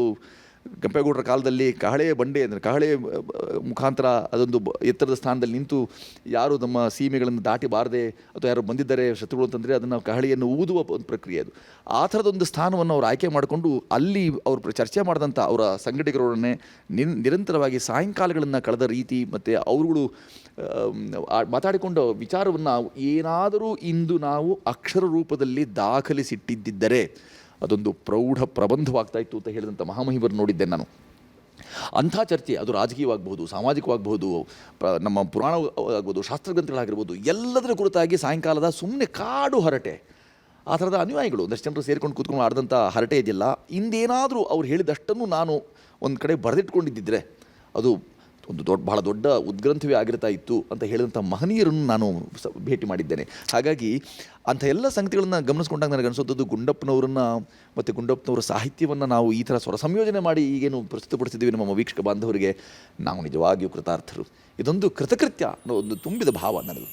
ಕೆಂಪೇಗೌಡರ ಕಾಲದಲ್ಲಿ ಕಹಳೆ ಬಂಡೆ ಅಂದರೆ ಕಹಳೆ ಮುಖಾಂತರ ಅದೊಂದು ಎತ್ತರದ ಸ್ಥಾನದಲ್ಲಿ ನಿಂತು ಯಾರು ನಮ್ಮ ಸೀಮೆಗಳನ್ನು ದಾಟಿ ಬಾರದೆ ಅಥವಾ ಯಾರು ಬಂದಿದ್ದಾರೆ ಶತ್ರುಗಳು ಅಂತಂದರೆ ಅದನ್ನು ಕಹಳೆಯನ್ನು ಊದುವ ಒಂದು ಪ್ರಕ್ರಿಯೆ ಅದು. ಆ ಥರದೊಂದು ಸ್ಥಾನವನ್ನು ಅವರು ಆಯ್ಕೆ ಮಾಡಿಕೊಂಡು ಅಲ್ಲಿ ಅವರು ಚರ್ಚೆ ಮಾಡಿದಂಥ ಅವರ ಸಂಘಟಕರೊಡನೆ ನಿರಂತರವಾಗಿ ಸಾಯಂಕಾಲಗಳನ್ನು ಕಳೆದ ರೀತಿ ಮತ್ತು ಅವರುಗಳು ಮಾತಾಡಿಕೊಂಡ ವಿಚಾರವನ್ನು ಏನಾದರೂ ಇಂದು ನಾವು ಅಕ್ಷರ ರೂಪದಲ್ಲಿ ದಾಖಲಿಸಿಟ್ಟಿದ್ದರೆ ಅದೊಂದು ಪ್ರೌಢ ಪ್ರಬಂಧವಾಗ್ತಾ ಇತ್ತು ಅಂತ ಹೇಳಿದಂಥ ಮಹಾಮಹಿಮರು ನೋಡಿದ್ದೆ ನಾನು. ಅಂಥ ಚರ್ಚೆ ಅದು ರಾಜಕೀಯವಾಗಬಹುದು, ಸಾಮಾಜಿಕವಾಗಬಹುದು, ನಮ್ಮ ಪುರಾಣ ಆಗ್ಬೋದು, ಶಾಸ್ತ್ರಗ್ರಂಥಗಳಾಗಿರ್ಬೋದು, ಎಲ್ಲದರ ಕುರಿತಾಗಿ ಸಾಯಂಕಾಲದ ಸುಮ್ಮನೆ ಕಾಡು ಹರಟೆ, ಆ ಥರದ ಅನುಯಾಯಿಗಳು ಒಂದಷ್ಟು ಜನರು ಸೇರ್ಕೊಂಡು ಕೂತ್ಕೊಂಡು ಆಡಿದಂಥ ಹರಟೆ ಇದೆಯಲ್ಲ, ಇಂದೇನಾದರೂ ಅವ್ರು ಹೇಳಿದಷ್ಟನ್ನು ನಾನು ಒಂದು ಕಡೆ ಬರೆದಿಟ್ಕೊಂಡಿದ್ದಿದ್ರೆ ಅದು ಒಂದು ಬಹಳ ದೊಡ್ಡ ಉದ್ಗ್ರಂಥವೇ ಆಗಿರ್ತಾ ಇತ್ತು ಅಂತ ಹೇಳಿದಂಥ ಮಹನೀಯರನ್ನು ನಾನು ಭೇಟಿ ಮಾಡಿದ್ದೇನೆ. ಹಾಗಾಗಿ ಅಂಥ ಎಲ್ಲ ಸಂಗತಿಗಳನ್ನು ಗಮನಿಸ್ಕೊಂಡಾಗ ನನಗೆ ಅನಿಸೋದು ಗುಂಡಪ್ಪನವರನ್ನು ಮತ್ತು ಗುಂಡಪ್ಪನವರ ಸಾಹಿತ್ಯವನ್ನು ನಾವು ಈ ಥರ ಸ್ವರ ಸಂಯೋಜನೆ ಮಾಡಿ ಈಗೇನು ಪ್ರಸ್ತುತಪಡಿಸಿದ್ದೀವಿ ನಮ್ಮ ವೀಕ್ಷಕ ಬಾಂಧವರಿಗೆ, ನಾವು ನಿಜವಾಗಿಯೂ ಕೃತಾರ್ಥರು. ಇದೊಂದು ಕೃತಕೃತ್ಯ ಅನ್ನೋ ಒಂದು ತುಂಬಿದ ಭಾವ ನನಗೆ.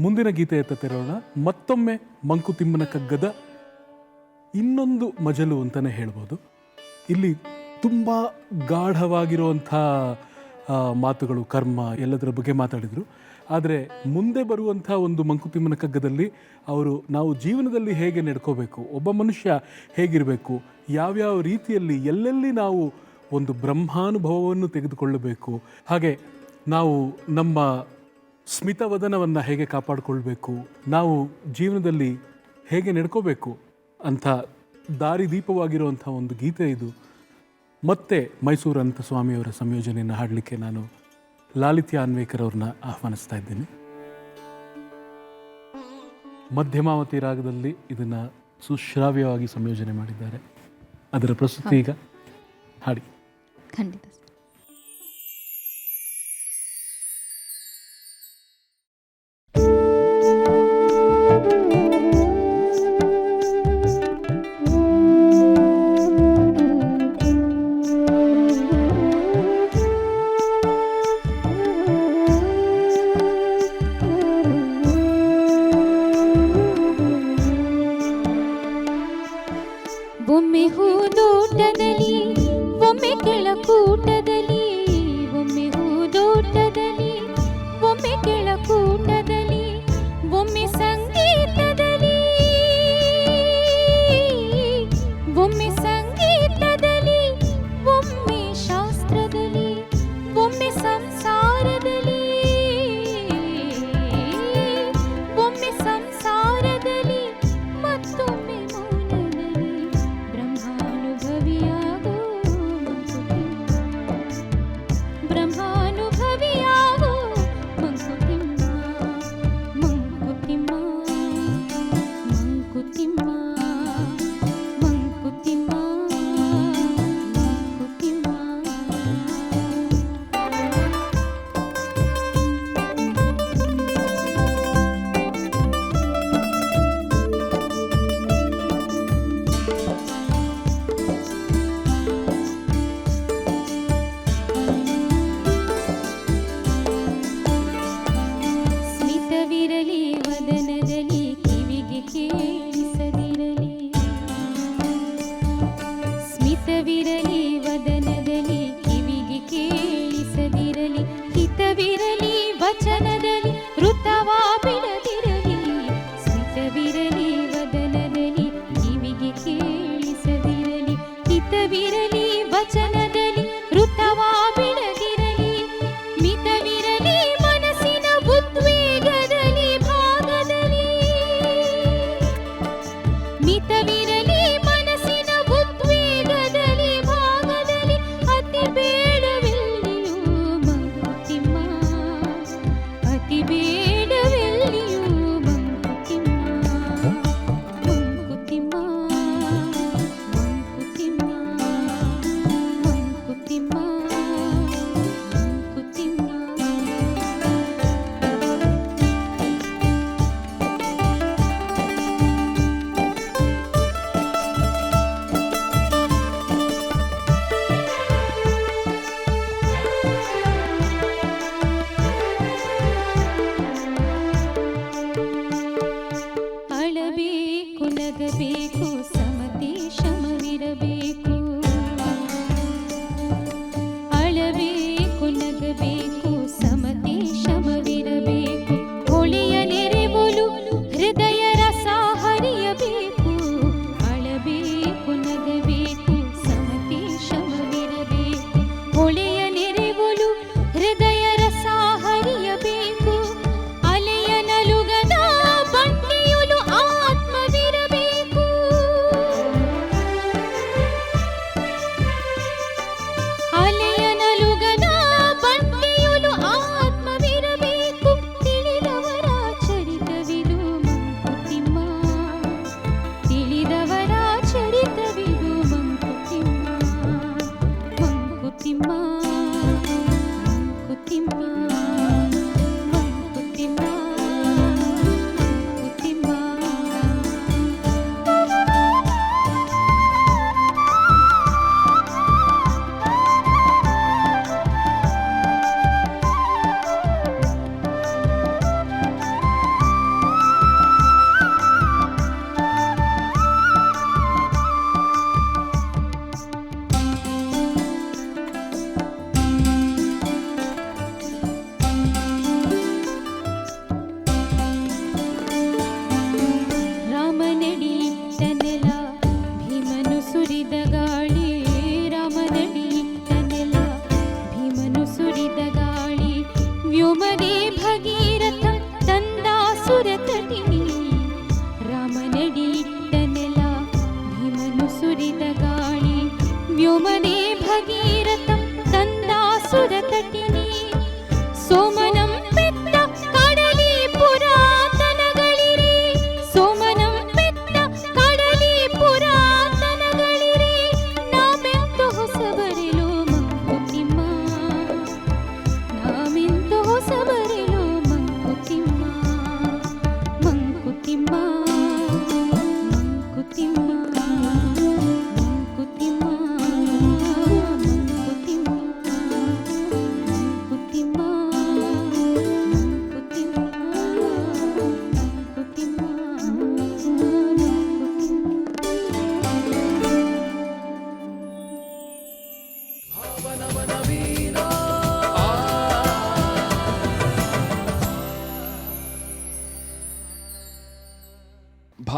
ಮುಂದಿನ ಗೀತೆಯತ್ತ ತೆರಳೋಣ. ಮತ್ತೊಮ್ಮೆ ಮಂಕುತಿಮ್ಮನ ಕಗ್ಗದ ಇನ್ನೊಂದು ಮಜಲು ಅಂತಲೇ ಹೇಳ್ಬೋದು. ಇಲ್ಲಿ ತುಂಬ ಗಾಢವಾಗಿರುವಂಥ ಮಾತುಗಳು, ಕರ್ಮ ಎಲ್ಲದರ ಬಗ್ಗೆ ಮಾತಾಡಿದರು. ಆದರೆ ಮುಂದೆ ಬರುವಂಥ ಒಂದು ಮಂಕುತಿಮ್ಮನ ಕಗ್ಗದಲ್ಲಿ ಅವರು ನಾವು ಜೀವನದಲ್ಲಿ ಹೇಗೆ ನಡ್ಕೋಬೇಕು, ಒಬ್ಬ ಮನುಷ್ಯ ಹೇಗಿರಬೇಕು, ಯಾವ್ಯಾವ ರೀತಿಯಲ್ಲಿ ಎಲ್ಲೆಲ್ಲಿ ನಾವು ಒಂದು ಬ್ರಹ್ಮಾನುಭವವನ್ನು ತೆಗೆದುಕೊಳ್ಳಬೇಕು, ಹಾಗೆ ನಾವು ನಮ್ಮ ಸ್ಮಿತವದನವನ್ನು ಹೇಗೆ ಕಾಪಾಡಿಕೊಳ್ಬೇಕು, ನಾವು ಜೀವನದಲ್ಲಿ ಹೇಗೆ ನಡ್ಕೋಬೇಕು ಅಂಥ ದಾರಿದೀಪವಾಗಿರುವಂಥ ಒಂದು ಗೀತೆ ಇದು. ಮತ್ತೆ ಮೈಸೂರು ಅನಂತ ಸ್ವಾಮಿಯವರ ಸಂಯೋಜನೆಯನ್ನು ಹಾಡಲಿಕ್ಕೆ ನಾನು ಲಾಲಿತ್ಯ ಅನ್ವೇಕರ್ ಅವ್ರನ್ನ ಆಹ್ವಾನಿಸ್ತಾ ಇದ್ದೀನಿ. ಮಧ್ಯಮಾವತಿ ರಾಗದಲ್ಲಿ ಇದನ್ನು ಸುಶ್ರಾವ್ಯವಾಗಿ ಸಂಯೋಜನೆ ಮಾಡಿದ್ದಾರೆ. ಅದರ ಪ್ರಸ್ತುತಿ ಈಗ ಹಾಡಿ. ಖಂಡಿತ. ಒಮ್ಮೆ ಹೂದೋಟದಲ್ಲಿ ಒಮ್ಮೆ ಕೆಳಕೂಟ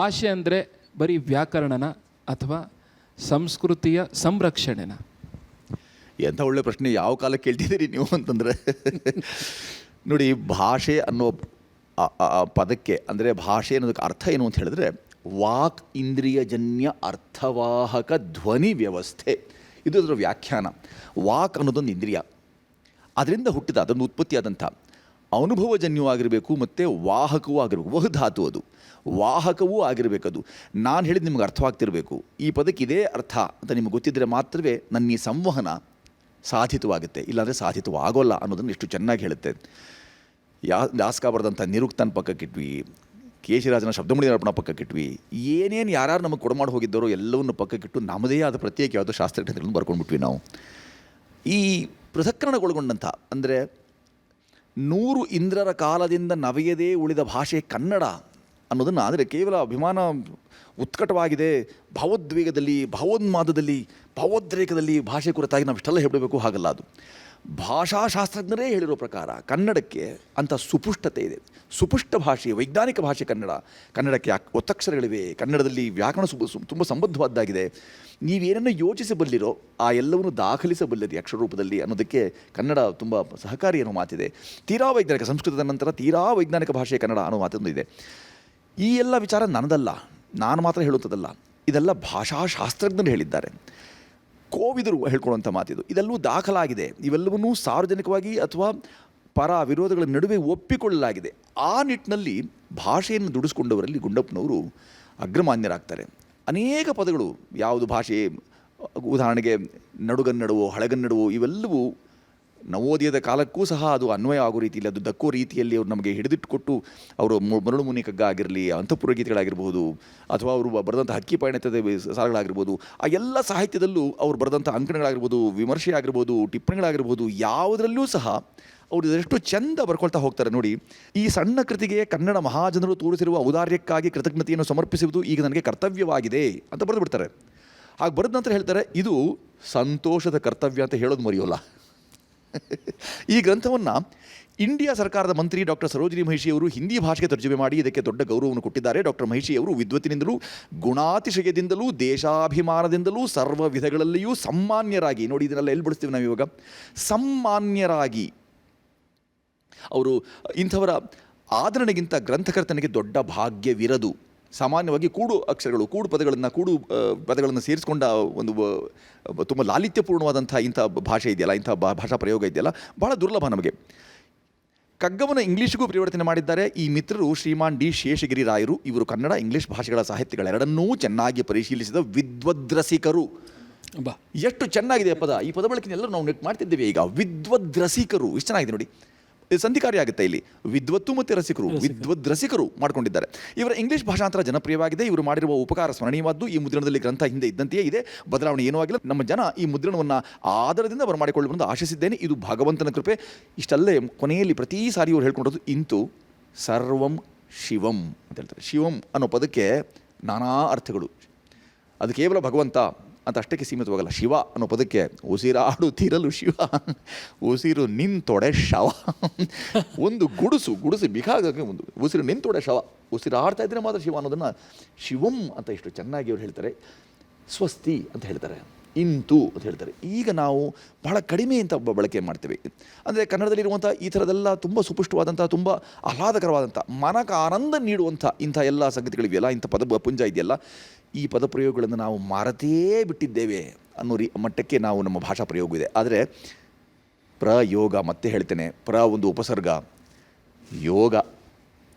ಭಾಷೆ ಅಂದರೆ ಬರೀ ವ್ಯಾಕರಣನ ಅಥವಾ ಸಂಸ್ಕೃತಿಯ ಸಂರಕ್ಷಣೆನ? ಎಂಥ ಒಳ್ಳೆ ಪ್ರಶ್ನೆ, ಯಾವ ಕಾಲಕ್ಕೆ ಕೇಳ್ತಿದ್ದೀರಿ ನೀವು ಅಂತಂದರೆ ನೋಡಿ, ಭಾಷೆ ಅನ್ನೋ ಪದಕ್ಕೆ ಅಂದರೆ ಭಾಷೆ ಅನ್ನೋದಕ್ಕೆ ಅರ್ಥ ಏನು ಅಂತ ಹೇಳಿದ್ರೆ ವಾಕ್ ಇಂದ್ರಿಯಜನ್ಯ ಅರ್ಥವಾಹಕ ಧ್ವನಿ ವ್ಯವಸ್ಥೆ, ಇದು ಅದರ ವ್ಯಾಖ್ಯಾನ. ವಾಕ್ ಅನ್ನೋದೊಂದು ಇಂದ್ರಿಯ, ಅದರಿಂದ ಹುಟ್ಟಿದ ಅದೊಂದು ಉತ್ಪತ್ತಿಯಾದಂಥ ಅನುಭವಜನ್ಯವಾಗಿರಬೇಕು ಮತ್ತು ವಾಹಕವೂ ಆಗಿರಬೇಕು. ವಹಧಾತು ಅದು, ವಾಹಕವೂ ಆಗಿರಬೇಕದು. ನಾನು ಹೇಳಿದ್ದು ನಿಮ್ಗೆ ಅರ್ಥವಾಗ್ತಿರಬೇಕು. ಈ ಪದಕ್ಕೆ ಇದೇ ಅರ್ಥ ಅಂತ ನಿಮಗೆ ಗೊತ್ತಿದ್ದರೆ ಮಾತ್ರವೇ ನನ್ನ ಈ ಸಂವಹನ ಸಾಧಿತವಾಗುತ್ತೆ, ಇಲ್ಲಾಂದರೆ ಸಾಧಿತವಾಗೋಲ್ಲ ಅನ್ನೋದನ್ನು ಎಷ್ಟು ಚೆನ್ನಾಗಿ ಹೇಳುತ್ತೆ. ಯಾಸ್ಕ ಬರೆದಂಥ ನಿರುಕ್ತನ ಪಕ್ಕಕ್ಕಿಟ್ವಿ, ಕೇಶಿರಾಜನ ಶಬ್ದಮಣಿ ಅರ್ಪಣ ಪಕ್ಕಕ್ಕಿಟ್ವಿ, ಏನೇನು ಯಾರು ನಮಗೆ ಕೊಡಮಾಡಿ ಹೋಗಿದ್ದಾರೋ ಎಲ್ಲವನ್ನು ಪಕ್ಕಕ್ಕಿಟ್ಟು ನಮ್ಮದೇ ಆದ ಪ್ರತ್ಯೇಕ ಯಾವುದೋ ಶಾಸ್ತ್ರಗಳನ್ನು ಬರ್ಕೊಂಡ್ಬಿಟ್ವಿ ನಾವು. ಈ ಪೃಥಕ್ಕರಣಗೊಳಗೊಂಡಂಥ ಅಂದರೆ 100 ಇಂದ್ರರ ಕಾಲದಿಂದ ನವೆಯದೇ ಉಳಿದ ಭಾಷೆ ಕನ್ನಡ ಅನ್ನೋದನ್ನು, ಆದರೆ ಕೇವಲ ಅಭಿಮಾನ ಉತ್ಕಟವಾಗಿದೆ, ಭಾವೋದ್ವೇಗದಲ್ಲಿ, ಭಾವೋನ್ಮಾದದಲ್ಲಿ, ಭಾವೋದ್ರೇಕದಲ್ಲಿ ಭಾಷೆ ಕುರಿತಾಗಿ ನಾವು ಇಷ್ಟೆಲ್ಲ ಹೇಳಬೇಕು, ಹಾಗಲ್ಲ. ಅದು ಭಾಷಾಶಾಸ್ತ್ರಜ್ಞರೇ ಹೇಳಿರೋ ಪ್ರಕಾರ ಕನ್ನಡಕ್ಕೆ ಅಂಥ ಸುಪುಷ್ಟತೆ ಇದೆ. ಸುಪುಷ್ಟ ಭಾಷೆ, ವೈಜ್ಞಾನಿಕ ಭಾಷೆ ಕನ್ನಡ. ಕನ್ನಡಕ್ಕೆ ಒತ್ತಕ್ಷರಗಳಿವೆ, ಕನ್ನಡದಲ್ಲಿ ವ್ಯಾಕರಣ ತುಂಬ ಸಂಬದ್ಧವಾದ್ದಾಗಿದೆ. ನೀವೇನನ್ನು ಯೋಚಿಸಬಲ್ಲಿರೋ ಆ ಎಲ್ಲವನ್ನು ದಾಖಲಿಸಬಲ್ಲದೆ ಅಕ್ಷರ ರೂಪದಲ್ಲಿ ಅನ್ನೋದಕ್ಕೆ ಕನ್ನಡ ತುಂಬ ಸಹಕಾರಿ ಅನ್ನೋ ಮಾತಿದೆ. ತೀರಾ ವೈಜ್ಞಾನಿಕ, ಸಂಸ್ಕೃತದ ನಂತರ ತೀರಾ ವೈಜ್ಞಾನಿಕ ಭಾಷೆ ಕನ್ನಡ ಅನ್ನೋ ಮಾತೊಂದು ಇದೆ. ಈ ಎಲ್ಲ ವಿಚಾರ ನನ್ನದಲ್ಲ, ನಾನು ಮಾತ್ರ ಹೇಳುತ್ತದಲ್ಲ, ಇದೆಲ್ಲ ಭಾಷಾಶಾಸ್ತ್ರಜ್ಞರು ಹೇಳಿದ್ದಾರೆ. ಕೋವಿದರು ಹೇಳ್ಕೊಳ್ಳುವಂಥ ಮಾತಿದು. ಇದೆಲ್ಲವೂ ದಾಖಲಾಗಿದೆ. ಇವೆಲ್ಲವನ್ನೂ ಸಾರ್ವಜನಿಕವಾಗಿ ಅಥವಾ ಪರ ವಿರೋಧಗಳ ನಡುವೆ ಒಪ್ಪಿಕೊಳ್ಳಲಾಗಿದೆ. ಆ ನಿಟ್ಟಿನಲ್ಲಿ ಭಾಷೆಯನ್ನು ದುಡಿಸ್ಕೊಂಡವರಲ್ಲಿ ಗುಂಡಪ್ಪನವರು ಅಗ್ರಮಾನ್ಯರಾಗ್ತಾರೆ. ಅನೇಕ ಪದಗಳು, ಯಾವುದು ಭಾಷೆ, ಉದಾಹರಣೆಗೆ ನಡುಗನ್ನಡವೋ ಹಳೆಗನ್ನಡವೋ, ಇವೆಲ್ಲವೂ ನವೋದಯದ ಕಾಲಕ್ಕೂ ಸಹ ಅದು ಅನ್ವಯ ಆಗೋ ರೀತಿಯಲ್ಲಿ, ಅದು ದಕ್ಕೋ ರೀತಿಯಲ್ಲಿ ಅವ್ರು ನಮಗೆ ಹಿಡಿದಿಟ್ಟುಕೊಟ್ಟು, ಅವರು ಮರಳು ಮುನಿ ಕಗ್ಗ ಆಗಿರಲಿ, ಅಂತಃಪುರ ಗೀತೆಗಳಾಗಿರ್ಬೋದು, ಅಥವಾ ಅವರು ಬರೆದಂಥ ಹಕ್ಕಿ ಪಯಣದ ಸಾಲುಗಳಾಗಿರ್ಬೋದು, ಆ ಎಲ್ಲ ಸಾಹಿತ್ಯದಲ್ಲೂ ಅವ್ರು ಬರೆದಂಥ ಅಂಕಣಗಳಾಗಿರ್ಬೋದು, ವಿಮರ್ಶೆ ಆಗಿರ್ಬೋದು, ಟಿಪ್ಪಣಿಗಳಾಗಿರ್ಬೋದು, ಯಾವುದರಲ್ಲೂ ಸಹ ಅವರು ಇದೆಷ್ಟು ಚೆಂದ ಬರ್ಕೊಳ್ತಾ ಹೋಗ್ತಾರೆ ನೋಡಿ. ಈ ಸಣ್ಣ ಕೃತಿಗೆ ಕನ್ನಡ ಮಹಾಜನರು ತೋರಿಸಿರುವ ಔದಾರ್ಯಕ್ಕಾಗಿ ಕೃತಜ್ಞತೆಯನ್ನು ಸಮರ್ಪಿಸುವುದು ಈಗ ನನಗೆ ಕರ್ತವ್ಯವಾಗಿದೆ ಅಂತ ಬರೆದು ಬಿಡ್ತಾರೆ. ಹಾಗೆ ಬರೆದ ನಂತರ ಹೇಳ್ತಾರೆ, ಇದು ಸಂತೋಷದ ಕರ್ತವ್ಯ ಅಂತ ಹೇಳೋದು ಮರೆಯೋಲ್ಲ. ಈ ಗ್ರಂಥವನ್ನು ಇಂಡಿಯಾ ಸರ್ಕಾರದ ಮಂತ್ರಿ ಡಾಕ್ಟರ್ ಸರೋಜಿನಿ ಮಹಿಷಿಯವರು ಹಿಂದಿ ಭಾಷೆಗೆ ತರ್ಜುಮೆ ಮಾಡಿ ಇದಕ್ಕೆ ದೊಡ್ಡ ಗೌರವವನ್ನು ಕೊಟ್ಟಿದ್ದಾರೆ. ಡಾಕ್ಟರ್ ಮಹಿಷಿಯವರು ವಿದ್ವತ್ತಿನಿಂದಲೂ ಗುಣಾತಿಶಯದಿಂದಲೂ ದೇಶಾಭಿಮಾನದಿಂದಲೂ ಸರ್ವ ವಿಧಗಳಲ್ಲಿಯೂ ಸಮ್ಮಾನ್ಯರಾಗಿ, ನೋಡಿ ಇದನ್ನೆಲ್ಲ ಎಲ್ಲಿ ಬಿಡಿಸ್ತೀವಿ ನಾವು ಇವಾಗ, ಸಮ್ಮಾನ್ಯರಾಗಿ ಅವರು ಇಂಥವರ ಆದರಣೆಗಿಂತ ಗ್ರಂಥಕರ್ತನಿಗೆ ದೊಡ್ಡ ಭಾಗ್ಯವಿರದು. ಸಾಮಾನ್ಯವಾಗಿ ಕೂಡು ಅಕ್ಷರಗಳು, ಕೂಡು ಪದಗಳನ್ನು ಸೇರಿಸ್ಕೊಂಡ ಒಂದು ತುಂಬ ಲಾಲಿತ್ಯಪೂರ್ಣವಾದಂಥ ಇಂಥ ಭಾಷೆ ಇದೆಯಲ್ಲ, ಇಂಥ ಭಾಷಾ ಪ್ರಯೋಗ ಇದೆಯಲ್ಲ, ಬಹಳ ದುರ್ಲಭ ನಮಗೆ. ಕಗ್ಗವನ್ನು ಇಂಗ್ಲೀಷ್ಗೂ ಪರಿವರ್ತನೆ ಮಾಡಿದ್ದಾರೆ ಈ ಮಿತ್ರರು ಶ್ರೀಮಾನ್ ಡಿ ಶೇಷಗಿರಿ ರಾಯರು. ಇವರು ಕನ್ನಡ ಇಂಗ್ಲೀಷ್ ಭಾಷೆಗಳ ಸಾಹಿತ್ಯಗಳೆರಡನ್ನೂ ಚೆನ್ನಾಗಿ ಪರಿಶೀಲಿಸಿದ ವಿದ್ವದ್ರಸಿಕರು. ಎಷ್ಟು ಚೆನ್ನಾಗಿದೆ ಪದ, ಈ ಪದ ಬಳಕೆನೆಲ್ಲರೂ ನಾವು ನೆಟ್ ಮಾಡ್ತಿದ್ದೇವೆ ಈಗ. ವಿದ್ವದ್ರಸಿಕರು, ಎಷ್ಟು ಚೆನ್ನಾಗಿದೆ ನೋಡಿ, ಸಂಧಿಕಾರಿ ಆಗುತ್ತೆ ಇಲ್ಲಿ. ವಿದ್ವತ್ತು ಮತ್ತು ರಸಿಕರು, ವಿದ್ವದ್ರಸಿಕರು ಮಾಡ್ಕೊಂಡಿದ್ದಾರೆ. ಇವರ ಇಂಗ್ಲೀಷ್ ಭಾಷಾಂತರ ಜನಪ್ರಿಯವಾಗಿದೆ. ಇವರು ಮಾಡಿರುವ ಉಪಕಾರ ಸ್ಮರಣೀಯವಾದ್ದು. ಈ ಮುದ್ರಣದಲ್ಲಿ ಗ್ರಂಥ ಹಿಂದೆ ಇದ್ದಂತೆಯೇ ಇದೆ, ಬದಲಾವಣೆ ಏನೂ ಆಗಿಲ್ಲ. ನಮ್ಮ ಜನ ಈ ಮುದ್ರಣವನ್ನು ಆದರದಿಂದ ಬರಮಾಡಿಕೊಳ್ಳುವಂತ ಆಶಿಸಿದ್ದೇನೆ. ಇದು ಭಗವಂತನ ಕೃಪೆ. ಇಷ್ಟಲ್ಲೇ ಕೊನೆಯಲ್ಲಿ ಪ್ರತಿ ಸಾರಿ ಇವರು ಹೇಳ್ಕೊಂಡಿರೋದು ಇಂತು ಸರ್ವಂ ಶಿವಂ ಅಂತ ಹೇಳ್ತಾರೆ. ಶಿವಂ ಅನ್ನೋ ಪದಕ್ಕೆ ನಾನಾ ಅರ್ಥಗಳು. ಅದು ಕೇವಲ ಭಗವಂತ ಅಂತ ಅಷ್ಟಕ್ಕೆ ಸೀಮಿತವಾಗಲ್ಲ. ಶಿವ ಅನ್ನೋ ಪದಕ್ಕೆ ಉಸಿರಾಡುತ್ತಿರಲು ಶಿವ, ಉಸಿರು ನಿಂತೊಡೆ ಶವ. ಒಂದು ಗುಡುಸು ಬಿಕಾಗಕ್ಕೆ ಒಂದು ಉಸಿರು ನಿಂತೊಡೆ ಶವ, ಉಸಿರಾಡ್ತಾ ಇದ್ರೆ ಮಾತ್ರ ಶಿವ ಅನ್ನೋದನ್ನು ಶಿವಂ ಅಂತ ಎಷ್ಟು ಚೆನ್ನಾಗಿ ಅವ್ರು ಹೇಳ್ತಾರೆ. ಸ್ವಸ್ತಿ ಅಂತ ಹೇಳ್ತಾರೆ, ಇಂತು ಅಂತ ಹೇಳ್ತಾರೆ. ಈಗ ನಾವು ಬಹಳ ಕಡಿಮೆ ಅಂತ ಬಳಕೆ ಮಾಡ್ತೇವೆ. ಅಂದರೆ ಕನ್ನಡದಲ್ಲಿರುವಂಥ ಈ ಥರದೆಲ್ಲ ತುಂಬ ಸುಪುಷ್ಟವಾದಂಥ, ತುಂಬ ಆಹ್ಲಾದಕರವಾದಂಥ, ಮನಕ್ಕೆ ಆನಂದ ನೀಡುವಂಥ ಇಂಥ ಎಲ್ಲ ಸಂಗತಿಗಳಿವೆಯಲ್ಲ, ಇಂಥ ಪುಂಜ ಇದೆಯಲ್ಲ, ಈ ಪದಪ್ರಯೋಗಗಳನ್ನು ನಾವು ಮರೆತೇ ಬಿಟ್ಟಿದ್ದೇವೆ ಅನ್ನೋ ಮಟ್ಟಕ್ಕೆ ನಾವು ನಮ್ಮ ಭಾಷಾ ಪ್ರಯೋಗ ಇದೆ. ಆದರೆ ಪ್ರಯೋಗ, ಮತ್ತೆ ಹೇಳ್ತೇನೆ, ಒಂದು ಉಪಸರ್ಗ, ಯೋಗ.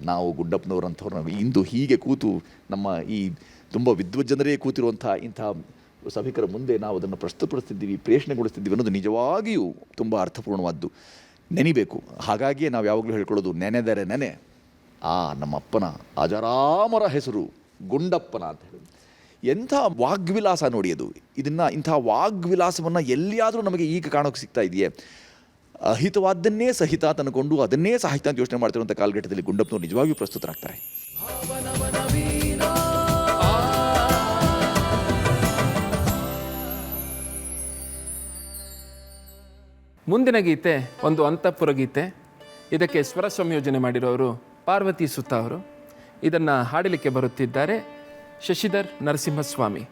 ನಾವು ಗುಡ್ಡಪ್ಪನವರಂಥವ್ರು ನಾವು ಇಂದು ಹೀಗೆ ಕೂತು ನಮ್ಮ ಈ ತುಂಬ ವಿದ್ವಜ್ಜನರೇ ಕೂತಿರುವಂಥ ಇಂಥ ಸಭಿಕರ ಮುಂದೆ ನಾವು ಅದನ್ನು ಪ್ರಸ್ತುತಪಡಿಸ್ತಿದ್ದೀವಿ, ಪ್ರೇಷಣೆಗೊಳಿಸ್ತಿದ್ದೀವಿ ಅನ್ನೋದು ನಿಜವಾಗಿಯೂ ತುಂಬ ಅರ್ಥಪೂರ್ಣವಾದ್ದು. ನೆನಿಬೇಕು. ಹಾಗಾಗಿಯೇ ನಾವು ಯಾವಾಗಲೂ ಹೇಳ್ಕೊಳ್ಳೋದು, ನೆನೆದರೆ ನೆನೆ ನಮ್ಮಪ್ಪನ ಅಜರಾಮರ ಹೆಸರು ಗುಂಡಪ್ಪನ ಅಂತ ಹೇಳಿ. ಎಂಥ ವಾಗ್ವಿಲಾಸ ನೋಡಿ ಅದು. ಇಂಥ ವಾಗ್ವಿಲಾಸವನ್ನು ಎಲ್ಲಿಯಾದರೂ ನಮಗೆ ಈಗ ಕಾಣೋಕ್ಕೆ ಸಿಗ್ತಾ ಇದೆಯೇ? ಅಹಿತವಾದ್ದನ್ನೇ ಸಹಿತ ತಂದುಕೊಂಡು ಅದನ್ನೇ ಸಾಹಿತ್ಯ ಅಂತ ಯೋಚನೆ ಮಾಡ್ತಿರುವಂಥ ಕಾಲಘಟ್ಟದಲ್ಲಿ ಗುಂಡಪ್ಪನವರು ನಿಜವಾಗಿಯೂ ಪ್ರಸ್ತುತರಾಗ್ತಾರೆ. ಮುಂದಿನ ಗೀತೆ ಒಂದು ಅಂತಃಪುರ ಗೀತೆ. ಇದಕ್ಕೆ ಸ್ವರ ಸಂಯೋಜನೆ ಮಾಡಿರೋರು ಪಾರ್ವತಿ ಸುತ್ತ ಅವರು. ಇದನ್ನು ಹಾಡಲಿಕ್ಕೆ ಬರುತ್ತಿದ್ದಾರೆ ಶಶಿಧರ್ ನರಸಿಂಹಸ್ವಾಮಿ.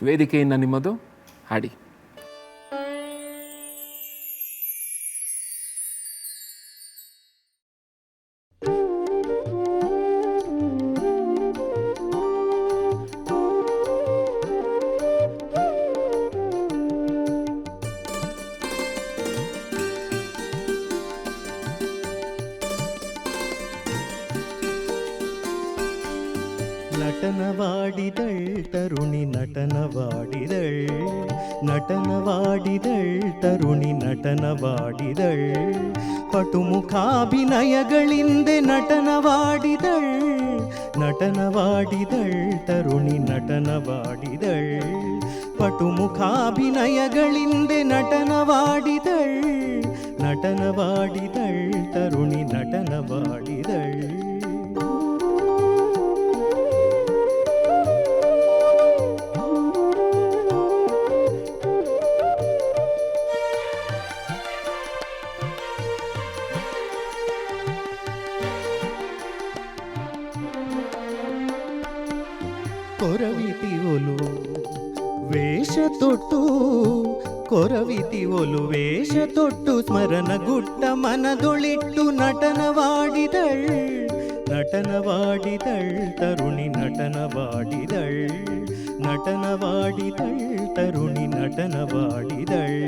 ವೇದಿಕೆಯಿಂದ ನಿಮ್ಮದು, ಹಾಡಿ. ನಟನವಾಡಿದಳ್ ತರುಣಿ ನಟನವಾಡಿದಳ್, ನಟನವಾಡಿದಳ್ ತರುಣಿ ನಟನವಾಡಿದಳ್, ಪಟುಮುಖಾಭಿನಯಗಳಿಂದೆ ನಟನವಾಡಿದಳ್, ನಟನವಾಡಿದಳ್ ತರುಣಿ ನಟನವಾಡಿದಳ್, ಪಟುಮುಖಾಭಿನಯಗಳಿಂದೆ ನಟನವಾಡಿದಳ್, ನಟನವಾಡಿದಳ್ ತರುಣಿ ನಟನವಾಡಿದಳ್. ಕೊರವಿತಿವೊಲು ವೇಷ ತೊಟ್ಟು, ಕೊರವಿತಿವೊಲು ವೇಷ ತೊಟ್ಟು, ಸ್ಮರಣ ಗುಟ್ಟ ಮನದೊಳಿಟ್ಟು ನಟನವಾಡಿದಳ್, ನಟನವಾಡಿದಳ್ ತರುಣಿ ನಟನವಾಡಿದಳ್, ನಟನವಾಡಿದಳ್ ತರುಣಿ ನಟನವಾಡಿದಳ್.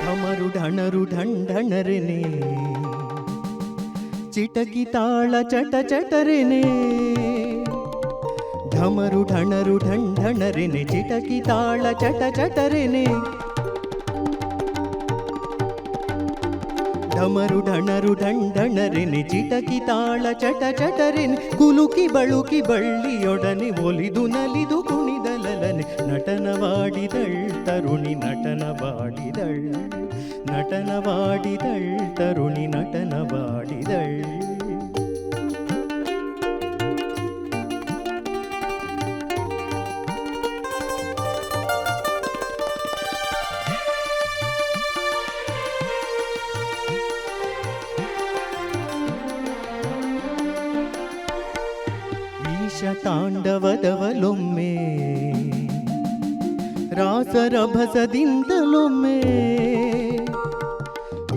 ಢಮರು ಢಣರು ಢಂಢಣರೆನೆ, ಚಿಟಕಿ ತಾಳ ಚಟ ಚಟರೆನೆ, ಢಮರು ಢಣರು ಢಂಢಣರೆನೆ, ಚಿಟಕಿ ತಾಳ ಚಟ ಚಟರೆನೆ, ಢಮರು ಢಣರು ಢಂಢಣರೆನೆ, ಚಿಟಕಿ ತಾಳ ಚಟ ಚಟರೆನೆ, ಕುಲುಕಿ ಬಳುಕಿ ಬಳ್ಳಿಯೊಡನೆ ಒಲಿದು ನಲಿದು ಕುಣಿದಲಲನೆ, ನಟನವಾಡಿದಳ್ ತರುಣಿ ನಟನವಾಡಿದಳ್, ನಟನವಾಡಿದಳ್ ತರುಣಿ ನಟನವಾಡಿದಳ್. ತಾಂಡವದವಲೊಮ್ಮೆ ರಾಸರಭಸದಿಂದಲೊಮ್ಮೆ,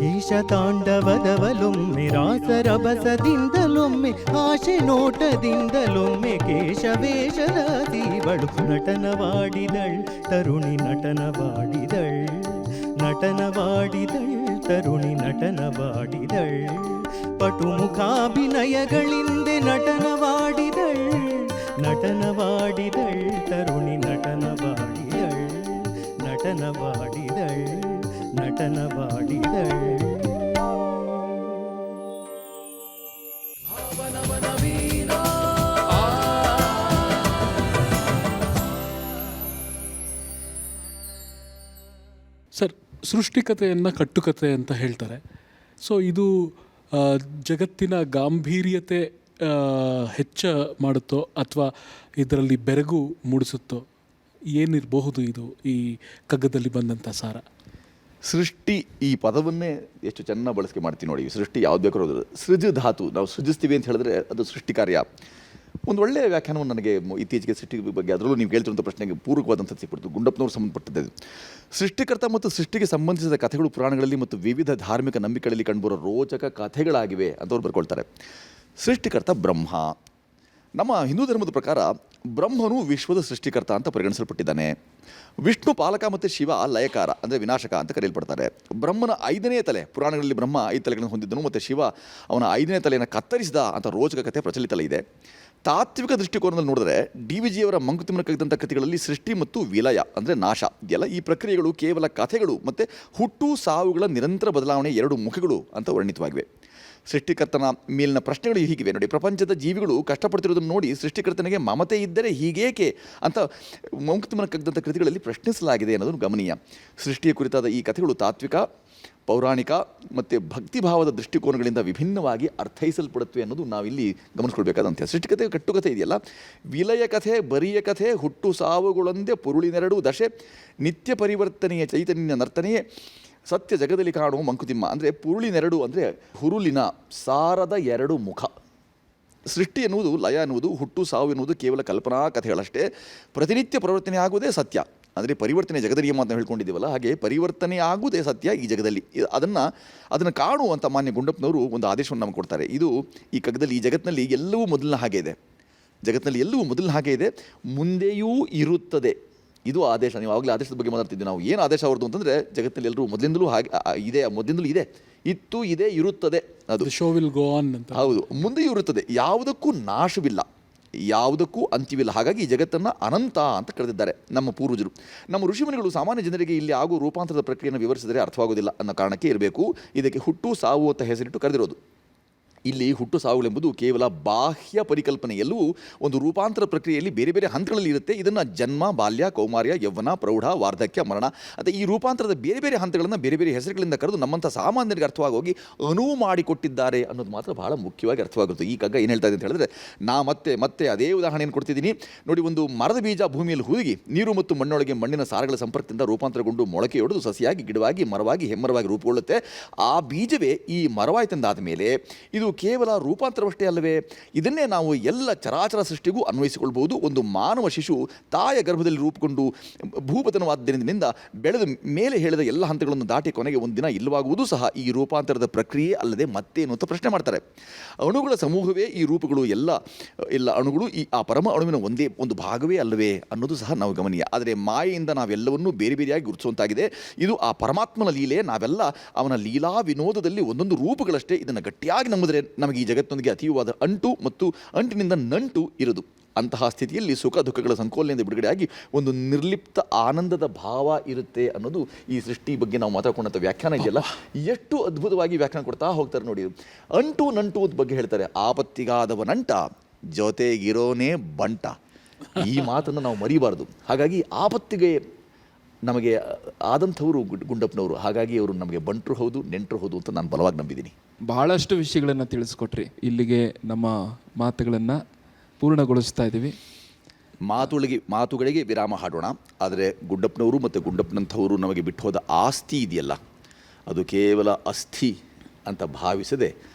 ಈಶ ತಾಂಡವದವಲೊಮ್ಮೆ ರಾಸರಭಸದಿಂದಲೊಮ್ಮೆ, ಆಶೆ ನೋಟದಿಂದಲೊಮ್ಮೆ, ಕೇಶವೇಷರಾದಿವಳು ನಟನವಾಡಿದಳ್ ತರುಣಿ ನಟನವಾಡಿದಳ್, ನಟನವಾಡಿದಳ್ ತರುಣಿ ನಟನವಾಡಿದಳ್, ಪಟುಮುಖಾಭಿನಯಗಳಿಂದೆ ನಟನವಾಡಿದಳ್, ನಟನವಾಡಿದಳ್ ತರುಣಿ ನಟನವಾಡಿದಳ್, ನಟನವಾಡಿದಳ್ ನಟನವಾಡಿದಳ್. ಸರ್, ಸೃಷ್ಟಿಕತೆಯನ್ನು ಕಟ್ಟುಕತೆ ಅಂತ ಹೇಳ್ತಾರೆ. ಸೊ ಇದು ಜಗತ್ತಿನ ಗಾಂಭೀರ್ಯತೆ ಹೆಚ್ಚ ಮಾಡುತ್ತೋ ಅಥವಾ ಇದರಲ್ಲಿ ಬೆರಗು ಮೂಡಿಸುತ್ತೋ, ಏನಿರಬಹುದು ಇದು ಈ ಕಗ್ಗದಲ್ಲಿ ಬಂದಂಥ ಸಾರ? ಸೃಷ್ಟಿ ಈ ಪದವನ್ನೇ ಎಷ್ಟು ಚೆನ್ನಾಗಿ ಬಳಕೆ ಮಾಡ್ತೀವಿ ನೋಡಿ. ಸೃಷ್ಟಿ ಯಾವ್ದು ಬೇಕಾದ್ರೂ ಸೃಜ ಧಾತು, ನಾವು ಸೃಜಿಸ್ತೀವಿ ಅಂತ ಹೇಳಿದ್ರೆ ಅದು ಸೃಷ್ಟಿ ಕಾರ್ಯ. ಒಂದು ಒಳ್ಳೆಯ ವ್ಯಾಖ್ಯಾನವನ್ನು ನನಗೆ ಇತ್ತೀಚೆಗೆ ಸೃಷ್ಟಿ ಬಗ್ಗೆ, ಅದರಲ್ಲೂ ನೀವು ಕೇಳ್ತಿರುವಂಥ ಪ್ರಶ್ನೆಗೆ ಪೂರಕವಾದಂಥ ಸಿಕ್ಬಿಡ್ತು. ಗುಂಡಪ್ಪನವರು ಸಂಬಂಧಪಟ್ಟಿದ್ದು ಸೃಷ್ಟಿಕರ್ತ ಮತ್ತು ಸೃಷ್ಟಿಗೆ ಸಂಬಂಧಿಸಿದ ಕಥೆಗಳು ಪುರಾಣಗಳಲ್ಲಿ ಮತ್ತು ವಿವಿಧ ಧಾರ್ಮಿಕ ನಂಬಿಕೆಗಳಲ್ಲಿ ಕಂಡುಬರೋ ರೋಚಕ ಕಥೆಗಳಾಗಿವೆ ಅಂತವ್ರು ಬರ್ಕೊಳ್ತಾರೆ. ಸೃಷ್ಟಿಕರ್ತ ಬ್ರಹ್ಮ. ನಮ್ಮ ಹಿಂದೂ ಧರ್ಮದ ಪ್ರಕಾರ ಬ್ರಹ್ಮನು ವಿಶ್ವದ ಸೃಷ್ಟಿಕರ್ತ ಅಂತ ಪರಿಗಣಿಸಲ್ಪಟ್ಟಿದ್ದಾನೆ. ವಿಷ್ಣು ಪಾಲಕ ಮತ್ತು ಶಿವ ಲಯಕಾರ ಅಂದರೆ ವಿನಾಶಕ ಅಂತ ಕರೆಯಲ್ಪಡ್ತಾರೆ. ಬ್ರಹ್ಮನ 5ನೇ ತಲೆ, ಪುರಾಣಗಳಲ್ಲಿ ಬ್ರಹ್ಮ 5 ತಲೆಗಳನ್ನು ಹೊಂದಿದ್ದನು ಮತ್ತು ಶಿವ ಅವನ 5ನೇ ತಲೆಯನ್ನು ಕತ್ತರಿಸಿದ ಅಂತ ರೋಚಕ ಕಥೆ ಪ್ರಚಲಿತಲೇ ಇದೆ. ತಾತ್ವಿಕ ದೃಷ್ಟಿಕೋನದಲ್ಲಿ ನೋಡಿದ್ರೆ DVG ಅವರ ಮಂಕುತಿಮ್ಮನ ಕಗ್ಗದಂಥ ಕಥೆಗಳಲ್ಲಿ ಸೃಷ್ಟಿ ಮತ್ತು ವಿಲಯ ಅಂದರೆ ನಾಶ ಇದೆಯಲ್ಲ, ಈ ಪ್ರಕ್ರಿಯೆಗಳು ಕೇವಲ ಕಥೆಗಳು ಮತ್ತು ಹುಟ್ಟು ಸಾವುಗಳ ನಿರಂತರ ಬದಲಾವಣೆ 2 ಮುಖಗಳು ಅಂತ ವರ್ಣಿತವಾಗಿವೆ. ಸೃಷ್ಟಿಕರ್ತನ ಮೇಲಿನ ಪ್ರಶ್ನೆಗಳು ಹೀಗಿವೆ ನೋಡಿ. ಪ್ರಪಂಚದ ಜೀವಿಗಳು ಕಷ್ಟಪಡ್ತಿರೋದನ್ನು ನೋಡಿ ಸೃಷ್ಟಿಕರ್ತನಿಗೆ ಮಮತೆ ಇದ್ದರೆ ಹೀಗೇಕೆ ಅಂತ ಮಂಕುತಿಮ್ಮನ ಕಗ್ಗದಂಥ ಕೃತಿಗಳಲ್ಲಿ ಪ್ರಶ್ನಿಸಲಾಗಿದೆ ಅನ್ನೋದನ್ನು ಗಮನೀಯ. ಸೃಷ್ಟಿಯ ಕುರಿತಾದ ಈ ಕಥೆಗಳು ತಾತ್ವಿಕ ಪೌರಾಣಿಕ ಮತ್ತು ಭಕ್ತಿಭಾವದ ದೃಷ್ಟಿಕೋನಗಳಿಂದ ವಿಭಿನ್ನವಾಗಿ ಅರ್ಥೈಸಲ್ಪಡುತ್ತವೆ ಅನ್ನೋದು ನಾವಿಲ್ಲಿ ಗಮನಿಸ್ಕೊಳ್ಬೇಕಾದಂತೆ. ಸೃಷ್ಟಿಕತೆ ಕಟ್ಟುಕತೆ ಇದೆಯಲ್ಲ, ವಿಲಯ ಕಥೆ ಬರಿಯ ಕಥೆ ಹುಟ್ಟು ಸಾವುಗಳೊಂದೇ ಪುರುಳಿನೆರಡು ದಶೆ ನಿತ್ಯ ಪರಿವರ್ತನೆಯ ಚೈತನ್ಯ ನರ್ತನೆಯೇ ಸತ್ಯ ಜಗದಲ್ಲಿ ಕಾಣುವ ಮಂಕುತಿಮ್ಮ. ಅಂದರೆ ಪುರುಳಿನೆರಡು ಅಂದರೆ ಹುರುಳಿನ ಸಾರದ ಎರಡು ಮುಖ. ಸೃಷ್ಟಿ ಎನ್ನುವುದು, ಲಯ ಎನ್ನುವುದು, ಹುಟ್ಟು ಸಾವು ಎನ್ನುವುದು ಕೇವಲ ಕಲ್ಪನಾ ಕಥೆಗಳಷ್ಟೇ. ಪ್ರತಿನಿತ್ಯ ಪರಿವರ್ತನೆ ಆಗುವುದೇ ಸತ್ಯ. ಅಂದರೆ ಪರಿವರ್ತನೆ ಜಗದ ನಿಯಮ ಅಂತ ಹೇಳ್ಕೊಂಡಿದ್ದೀವಲ್ಲ, ಹಾಗೆ ಪರಿವರ್ತನೆ ಆಗುವುದೇ ಸತ್ಯ ಈ ಜಗದಲ್ಲಿ. ಅದನ್ನು ಕಾಣುವಂಥ ಮಾನ್ಯ ಗುಂಡಪ್ಪನವರು ಒಂದು ಆದೇಶವನ್ನು ನಮಗೆ ಕೊಡ್ತಾರೆ. ಇದು ಈ ಕಗ್ಗದಲ್ಲಿ, ಈ ಜಗತ್ತಿನಲ್ಲಿ ಎಲ್ಲವೂ ಮೊದಲಿನ ಹಾಗೆ ಇದೆ, ಜಗತ್ತಿನಲ್ಲಿ ಎಲ್ಲವೂ ಮೊದಲಿನ ಹಾಗೆ ಇದೆ, ಮುಂದೆಯೂ ಇರುತ್ತದೆ. ಇದು ಆದೇಶ. ನೀವು ಆವಾಗಲೇ ಆದೇಶದ ಬಗ್ಗೆ ಮಾತಾಡ್ತಿದ್ವಿ ನಾವು. ಏನು ಆದೇಶ ಅವ್ರದ್ದು ಅಂತಂದರೆ, ಜಗತ್ತಿನಲ್ಲಿ ಎಲ್ಲರೂ ಮೊದಲಿಂದಲೂ ಹಾಗೆ ಇದೆ, ಮೊದಲಿಂದಲೂ ಇದೆ, ಇತ್ತು, ಇದೆ, ಇರುತ್ತದೆ. ಅದು ಶೋ ವಿಲ್ ಗೋ ಆನ್ ಅಂತ. ಹೌದು, ಮುಂದೆಯೂ ಇರುತ್ತದೆ. ಯಾವುದಕ್ಕೂ ನಾಶವಿಲ್ಲ, ಯಾವುದಕ್ಕೂ ಅಂತ್ಯವಿಲ್ಲ. ಹಾಗಾಗಿ ಈ ಜಗತ್ತನ್ನು ಅನಂತ ಅಂತ ಕರೆದಿದ್ದಾರೆ ನಮ್ಮ ಪೂರ್ವಜರು. ನಮ್ಮ ಋಷಿಮುನಿಗಳು ಸಾಮಾನ್ಯ ಜನರಿಗೆ ಇಲ್ಲಿ ಆಗುವ ರೂಪಾಂತರದ ಪ್ರಕ್ರಿಯೆಯನ್ನು ವಿವರಿಸಿದರೆ ಅರ್ಥವಾಗೋದಿಲ್ಲ ಅನ್ನೋ ಕಾರಣಕ್ಕೆ ಇರಬೇಕು ಇದಕ್ಕೆ ಹುಟ್ಟು ಸಾವು ಅಂತ ಹೆಸರಿಟ್ಟು ಕರೆದಿರೋದು. ಇಲ್ಲಿ ಹುಟ್ಟು ಸಾವುಗಳೆಂಬುದು ಕೇವಲ ಬಾಹ್ಯ ಪರಿಕಲ್ಪನೆ. ಎಲ್ಲವೂ ಒಂದು ರೂಪಾಂತರ ಪ್ರಕ್ರಿಯೆಯಲ್ಲಿ ಬೇರೆ ಬೇರೆ ಹಂತಗಳಲ್ಲಿ ಇರುತ್ತೆ. ಇದನ್ನು ಜನ್ಮ, ಬಾಲ್ಯ, ಕೌಮಾರ್ಯ, ಯೌವನ, ಪ್ರೌಢ, ವಾರ್ಧಕ್ಯ, ಮರಣ, ಅಥವಾ ಈ ರೂಪಾಂತರದ ಬೇರೆ ಬೇರೆ ಹಂತಗಳನ್ನು ಬೇರೆ ಬೇರೆ ಹೆಸರುಗಳಿಂದ ಕರೆದು ನಮ್ಮಂಥ ಸಾಮಾನ್ಯರಿಗೆ ಅರ್ಥವಾಗಿ ಅನುವು ಮಾಡಿಕೊಟ್ಟಿದ್ದಾರೆ ಅನ್ನೋದು ಮಾತ್ರ ಬಹಳ ಮುಖ್ಯವಾಗಿ ಅರ್ಥವಾಗುತ್ತೆ. ಈ ಕಗ್ಗ ಏನು ಹೇಳ್ತಾ ಇದೆ ಅಂತ ಹೇಳಿದ್ರೆ, ನಾ ಮತ್ತೆ ಅದೇ ಉದಾಹರಣೆಯನ್ನು ಕೊಡ್ತಿದ್ದೀನಿ ನೋಡಿ. ಒಂದು ಮರದ ಬೀಜ ಭೂಮಿಯಲ್ಲಿ ಹುದುಗಿ ನೀರು ಮತ್ತು ಮಣ್ಣೊಳಗೆ ಮಣ್ಣಿನ ಸಾರಗಳ ಸಂಪರ್ಕದಿಂದ ರೂಪಾಂತರಗೊಂಡು ಮೊಳಕೆಯೊಡೆದು ಸಸಿಯಾಗಿ, ಗಿಡವಾಗಿ, ಮರವಾಗಿ, ಹೆಮ್ಮರವಾಗಿ ರೂಪುಗೊಳ್ಳುತ್ತೆ. ಆ ಬೀಜವೇ ಈ ಮರವಾಯ್ತಂದಾದ ಮೇಲೆ ಇದು ಕೇವಲ ರೂಪಾಂತರವಷ್ಟೇ ಅಲ್ಲವೇ, ಇದನ್ನೇ ನಾವು ಎಲ್ಲ ಚರಾಚರ ಸೃಷ್ಟಿಗೂ ಅನ್ವಯಿಸಿಕೊಳ್ಬಹುದು. ಒಂದು ಮಾನವ ಶಿಶು ತಾಯ ಗರ್ಭದಲ್ಲಿ ರೂಪುಗೊಂಡು ಭೂಪತನವಾದ್ದರಿಂದ ಬೆಳೆದ ಮೇಲೆ ಹೇಳಿದ ಎಲ್ಲ ಹಂತಗಳನ್ನು ದಾಟಿ ಕೊನೆಗೆ ಒಂದಿನ ಇಲ್ಲವಾಗುವುದು ಸಹ ಈ ರೂಪಾಂತರದ ಪ್ರಕ್ರಿಯೆ ಅಲ್ಲದೆ ಮತ್ತೇನು ಅಂತ ಪ್ರಶ್ನೆ ಮಾಡ್ತಾರೆ. ಅಣುಗಳ ಸಮೂಹವೇ ಈ ರೂಪಗಳು, ಎಲ್ಲ ಅಣುಗಳು ಆ ಪರಮ ಅಣುವಿನ ಒಂದೇ ಒಂದು ಭಾಗವೇ ಅಲ್ಲವೇ ಅನ್ನೋದು ಸಹ ನಾವು ಗಮನೀಯ. ಆದರೆ ಮಾಯೆಯಿಂದ ನಾವೆಲ್ಲವನ್ನೂ ಬೇರೆ ಬೇರೆಯಾಗಿ ಗುರುತಿಸುವಂತಾಗಿದೆ. ಇದು ಆ ಪರಮಾತ್ಮನ ಲೀಲೆ. ನಾವೆಲ್ಲ ಅವನ ಲೀಲಾ ವಿನೋದದಲ್ಲಿ ಒಂದೊಂದು ರೂಪಗಳಷ್ಟೇ. ಇದನ್ನು ಗಟ್ಟಿಯಾಗಿ ನಂಬಿದರೆ ನಮಗೆ ಈ ಜಗತ್ತಿನೊಂದಿಗೆ ಅತೀವವಾದ ಅಂಟು ಮತ್ತು ಅಂಟಿನಿಂದ ನಂಟು ಇರುವುದು. ಅಂತಹ ಸ್ಥಿತಿಯಲ್ಲಿ ಸುಖ ದುಃಖಗಳ ಸಂಕೋಲೆಯಿಂದ ಬಿಡುಗಡೆಯಾಗಿ ಒಂದು ನಿರ್ಲಿಪ್ತ ಆನಂದದ ಭಾವ ಇರುತ್ತೆ ಅನ್ನೋದು ಈ ಸೃಷ್ಟಿ ಬಗ್ಗೆ ನಾವು ಮಾತಾಡ್ಕೊಂಡಂಥ ವ್ಯಾಖ್ಯಾನ ಇದೆಯಲ್ಲ, ಎಷ್ಟು ಅದ್ಭುತವಾಗಿ ವ್ಯಾಖ್ಯಾನ ಕೊಡ್ತಾ ಹೋಗ್ತಾರೆ ನೋಡಿ. ಅಂಟು ನಂಟು ಅಂತ ಬಗ್ಗೆ ಹೇಳ್ತಾರೆ. ಆಪತ್ತಿಗಾದವನಂಟ ಜೊತೆಗಿರೋನೇ ಬಂಟ. ಈ ಮಾತನ್ನು ನಾವು ಮರಿಬಾರ್ದು. ಹಾಗಾಗಿ ಆಪತ್ತಿಗೆ ನಮಗೆ ಆದಂಥವರು ಗುಂಡಪ್ಪನವರು. ಹಾಗಾಗಿ ಅವರು ನಮಗೆ ಬಂಟರು ಹೌದು, ನೆಂಟರು ಹೌದು ಅಂತ ನಾನು ಬಲವಾಗಿ ನಂಬಿದ್ದೀನಿ. ಬಹಳಷ್ಟು ವಿಷಯಗಳನ್ನು ತಿಳಿಸ್ಕೊಟ್ರಿ. ಇಲ್ಲಿಗೆ ನಮ್ಮ ಮಾತುಗಳನ್ನು ಪೂರ್ಣಗೊಳಿಸ್ತಾ ಇದ್ದೀವಿ. ಮಾತುಗಳಿಗೆ ವಿರಾಮ ಹಾಡೋಣ. ಆದರೆ ಗುಂಡಪ್ಪನವರು ಮತ್ತು ಗುಂಡಪ್ಪನಂಥವರು ನಮಗೆ ಬಿಟ್ಟು ಹೋದ ಆಸ್ತಿ ಇದೆಯಲ್ಲ, ಅದು ಕೇವಲ ಅಸ್ಥಿ ಅಂತ ಭಾವಿಸದೆ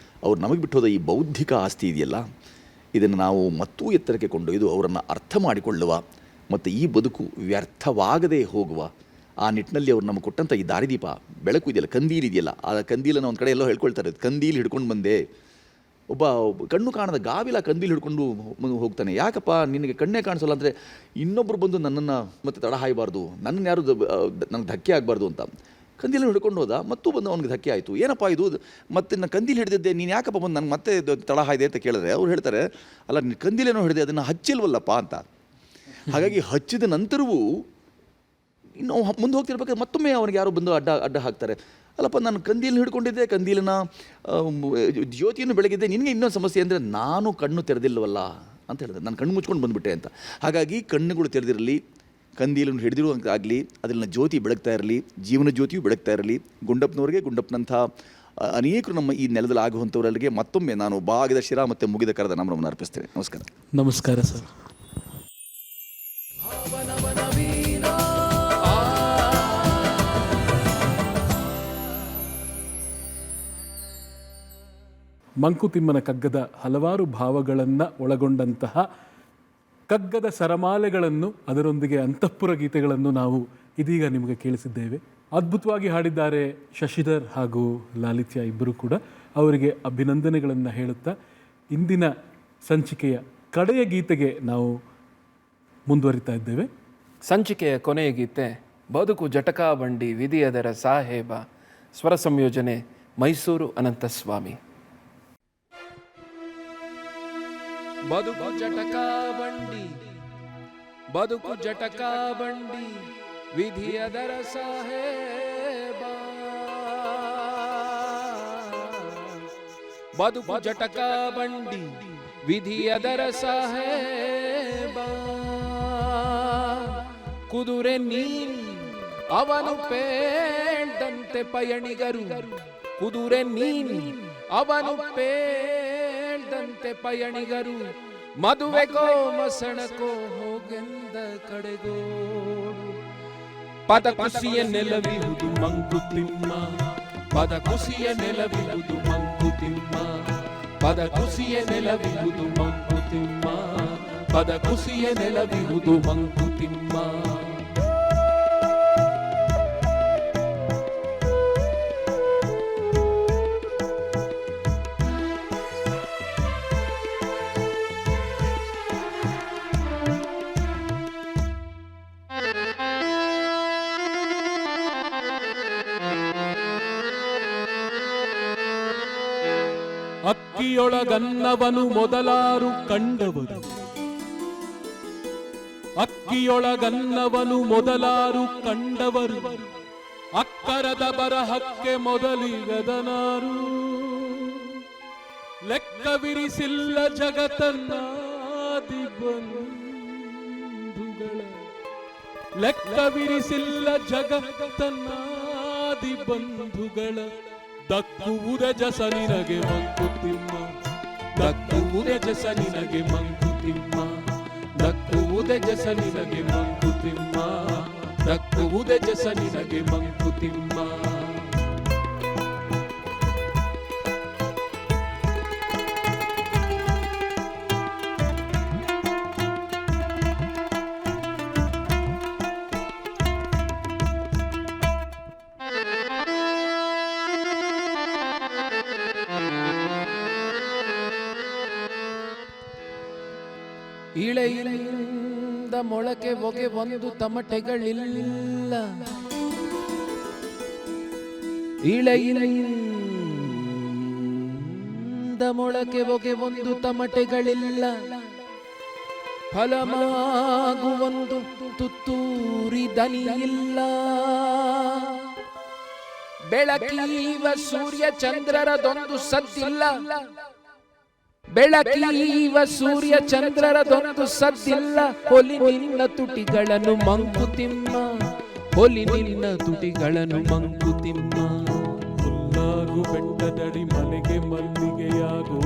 ಅವ್ರು ನಮಗೆ ಬಿಟ್ಟು ಹೋದ ಈ ಬೌದ್ಧಿಕ ಆಸ್ತಿ ಇದೆಯಲ್ಲ, ಇದನ್ನು ನಾವು ಮತ್ತೂ ಎತ್ತರಕ್ಕೆ ಕೊಂಡೊಯ್ದು ಅವರನ್ನು ಅರ್ಥ ಮಾಡಿಕೊಳ್ಳುವ ಮತ್ತು ಈ ಬದುಕು ವ್ಯರ್ಥವಾಗದೇ ಹೋಗುವ ಆ ನಿಟ್ಟಿನಲ್ಲಿ ಅವ್ರು ನಮಗೆ ಕೊಟ್ಟಂಥ ಈ ದಾರಿದೀಪ, ಬೆಳಕು ಇದೆಯಲ್ಲ, ಕಂದೀಲ್ ಇದೆಯಲ್ಲ, ಆ ಕಂದೀಲನ್ನು ಒಂದು ಕಡೆ ಎಲ್ಲೋ ಹೇಳ್ಕೊಳ್ತಾರೆ. ಕಂದೀಲ್ ಹಿಡ್ಕೊಂಡು ಬಂದೆ. ಒಬ್ಬ ಕಣ್ಣು ಕಾಣದ ಗಾವಿಲ ಕಂದೀಲ್ ಹಿಡ್ಕೊಂಡು ಹೋಗ್ತಾನೆ. ಯಾಕಪ್ಪ ನಿನಗೆ ಕಣ್ಣೇ ಕಾಣಿಸಲ್ಲ ಅಂದರೆ, ಇನ್ನೊಬ್ಬರು ಬಂದು ನನ್ನನ್ನು ಮತ್ತೆ ತಡ ಹಾಯಬಾರ್ದು, ನನ್ನನ್ನು ಯಾರು ನನಗೆ ಧಕ್ಕೆ ಆಗಬಾರ್ದು ಅಂತ ಕಂದೀಲನ್ನು ಹಿಡ್ಕೊಂಡು ಹೋದ. ಮತ್ತೂ ಬಂದು ಅವನಿಗೆ ಧಕ್ಕೆ ಆಯಿತು. ಏನಪ್ಪ ಇದು, ಮತ್ತೆ ನಾನು ಕಂದೀಲ್ ಹಿಡಿದಿದ್ದೆ, ನೀನು ಯಾಕಪ್ಪ ಬಂದು ನನಗೆ ಮತ್ತೆ ತಡ ಹಾಯ್ದೆ ಅಂತ ಕೇಳಿದ್ರೆ ಅವ್ರು ಹೇಳ್ತಾರೆ, ಅಲ್ಲ ನೀನು ಕಂದೀಲೇನೋ ಹಿಡಿದೆ, ಅದನ್ನು ಹಚ್ಚಿಲ್ವಲ್ಲಪ್ಪ ಅಂತ. ಹಾಗಾಗಿ ಹಚ್ಚಿದ ನಂತರವೂ ಇನ್ನು ಮುಂದೆ ಹೋಗ್ತಿರ್ಬೇಕಾದ್ರೆ ಮತ್ತೊಮ್ಮೆ ಅವನಿಗೆ ಯಾರೋ ಬಂದು ಅಡ್ಡ ಹಾಕ್ತಾರೆ. ಅಲ್ಲಪ್ಪ ನಾನು ಕಂದೀಲನ್ನು ಹಿಡ್ಕೊಂಡಿದ್ದೆ, ಕಂದೀಲಿನ ಜ್ಯೋತಿಯನ್ನು ಬೆಳಗಿದ್ದೆ, ನಿನಗೆ ಇನ್ನೊಂದು ಸಮಸ್ಯೆ ಅಂದರೆ ನಾನು ಕಣ್ಣು ತೆರೆದಿಲ್ಲವಲ್ಲ ಅಂತ ಹೇಳಿದೆ. ನಾನು ಕಣ್ಣು ಮುಚ್ಕೊಂಡು ಬಂದುಬಿಟ್ಟೆ ಅಂತ. ಹಾಗಾಗಿ ಕಣ್ಣುಗಳು ತೆರೆದಿರಲಿ, ಕಂದೀಲನ್ನು ಹಿಡಿದಿರುವಂತಾಗಲಿ, ಅದರಿಂದ ಜ್ಯೋತಿ ಬೆಳಗ್ತಾ ಇರಲಿ, ಜೀವನ ಜ್ಯೋತಿಯು ಬೆಳಗ್ತಾ ಇರಲಿ. ಗುಂಡಪ್ಪನವರಿಗೆ, ಗುಂಡಪ್ಪನಂಥ ಅನೇಕರು ನಮ್ಮ ಈ ನೆಲದಲ್ಲಿ ಆಗುವಂಥವರಿಗೆ ಮತ್ತೊಮ್ಮೆ ನಾನು ಬಾಗಿದ ಶಿರ ಮತ್ತು ಮುಗಿದ ಕರೆದ ನಮ್ಮನ್ನು ಅರ್ಪಿಸ್ತೇನೆ. ನಮಸ್ಕಾರ. ನಮಸ್ಕಾರ ಸರ್. ಮಂಕುತಿಮ್ಮನ ಕಗ್ಗದ ಹಲವಾರು ಭಾವಗಳನ್ನು ಒಳಗೊಂಡಂತಹ ಕಗ್ಗದ ಸರಮಾಲೆಗಳನ್ನು, ಅದರೊಂದಿಗೆ ಅಂತಃಪುರ ಗೀತೆಗಳನ್ನು ನಾವು ಇದೀಗ ನಿಮಗೆ ಕೇಳಿಸಿದ್ದೇವೆ. ಅದ್ಭುತವಾಗಿ ಹಾಡಿದ್ದಾರೆ ಶಶಿಧರ್ ಹಾಗೂ ಲಾಲಿತ್ಯ ಇಬ್ಬರು ಕೂಡ. ಅವರಿಗೆ ಅಭಿನಂದನೆಗಳನ್ನು ಹೇಳುತ್ತಾ ಇಂದಿನ ಸಂಚಿಕೆಯ ಕಡೆಯ ಗೀತೆಗೆ ನಾವು ಮುಂದುವರಿತಾ ಇದ್ದೇವೆ. ಸಂಚಿಕೆಯ ಕೊನೆಯ ಗೀತೆ ಬದುಕು ಜಟಕಾ ಬಂಡಿ ವಿಧಿಯದರ ಸಾಹೇಬ. ಸ್ವರ ಸಂಯೋಜನೆ ಮೈಸೂರು ಅನಂತಸ್ವಾಮಿ. ಬದುಕು ಜಟಕಾ ಬಂಡಿ, ಬದುಕು ಜಟಕಾ ಬಂಡಿ ವಿಧಿಯದರ ಸಾಹೇಬ. ಬದುಕು ಜಟಕಾ ಬಂಡಿ ವಿಧಿಯದರ ಸಾಹೇಬ. ಕುದುರೆ ನೀನ್ ಅವನು ಪೇಂಡಂತ ಬೇಳ್ದಂತೆ ಪಯಣಿಗರು ಕುದುರೆ ನೀನು ಅವನು ಬೇಳ್ದಂತೆ ಪಯಣಿಗರು ಮದುವೆಗೋ ಮಸಣಕೋ ಹೋಗೆಂದ ಕಡೆಗೋಡು ಪದ ಕುಸಿಯ ನೆಲವಿಹುದು ಮಂಕುತಿಮ್ಮ ಪದ ಕುಸಿಯ ನೆಲವಿಹುದು ಮಂಕುತಿಮ್ಮ ಪದ ಕುಸಿಯ ನೆಲವಿಹುದು ಮಂಕುತಿಮ್ಮ ಪದ ಕುಸಿಯ ನೆಲವಿಹುದು ಮಂಕುತಿಮ್ಮ. ಅಕ್ಕಿಯೊಳಗನ್ನವನು ಮೊದಲಾರು ಕಂಡವರು ಅಕ್ಕಿಯೊಳಗನ್ನವನು ಮೊದಲಾರು ಕಂಡವರು ಅಕ್ಕರದ ಬರಹಕ್ಕೆ ಮೊದಲಿಗದನಾರು ಲೆಕ್ಕವಿರಿಸಿಲ್ಲ ಜಗತ್ತನ್ನಾದಿ ಬಂಧುಗಳ ಲೆಕ್ಕವಿರಿಸಿಲ್ಲ ಜಗತ್ತನ್ನಾದಿ ಬಂಧುಗಳ ದಕ್ಕುವುದೇ ಜಸ ನಿನಗೆ ಮಂಕುತಿಮ್ಮ ದಕ್ಕುವುದೇ ಜಸ ನಿನಗೆ ಮಂಕುತಿಮ್ಮ ದಕ್ಕುವುದೇ ಜಸ ನಿನಗೆ ಮಂಕುತಿಮ್ಮ ದಕ್ಕುವುದೇ ಜಸ ನಿನಗೆ ಮಂಕುತಿಮ್ಮ. ಇಳೆಯಿಂದ ಮೊಳಕೆ ಹೊಗೆ ಒಂದು ತಮಟೆಗಳಿಲ್ಲ ಇಳೆಯಿಂದ ಮೊಳಕೆ ಹೊಗೆ ಒಂದು ತಮಟೆಗಳಿಲ್ಲ ಫಲಮಾಗುವೊಂದು ತುತ್ತೂರಿ ದನಿಯಿಲ್ಲ ಬೆಳಕೀವ ಸೂರ್ಯ ಚಂದ್ರರದೊಂದು ಸದ್ದಿಲ್ಲ ಬೆಳಕೀವ ಸೂರ್ಯ ಚಂದ್ರರದೊಂದು ಸದ್ದಿಲ್ಲ ಹೊಲಿ ನಿನ್ನ ತುಟಿಗಳನ್ನು ಮಂಕುತಿಮ್ಮ ಹೊಲಿ ನಿನ್ನ ತುಟಿಗಳನ್ನು ಮಂಕುತಿಮ್ಮ. ಹುಲ್ಲಾಗು ಬೆಟ್ಟದಡಿ ಮನೆಗೆ ಮಲ್ಲಿಗೆಯಾಗು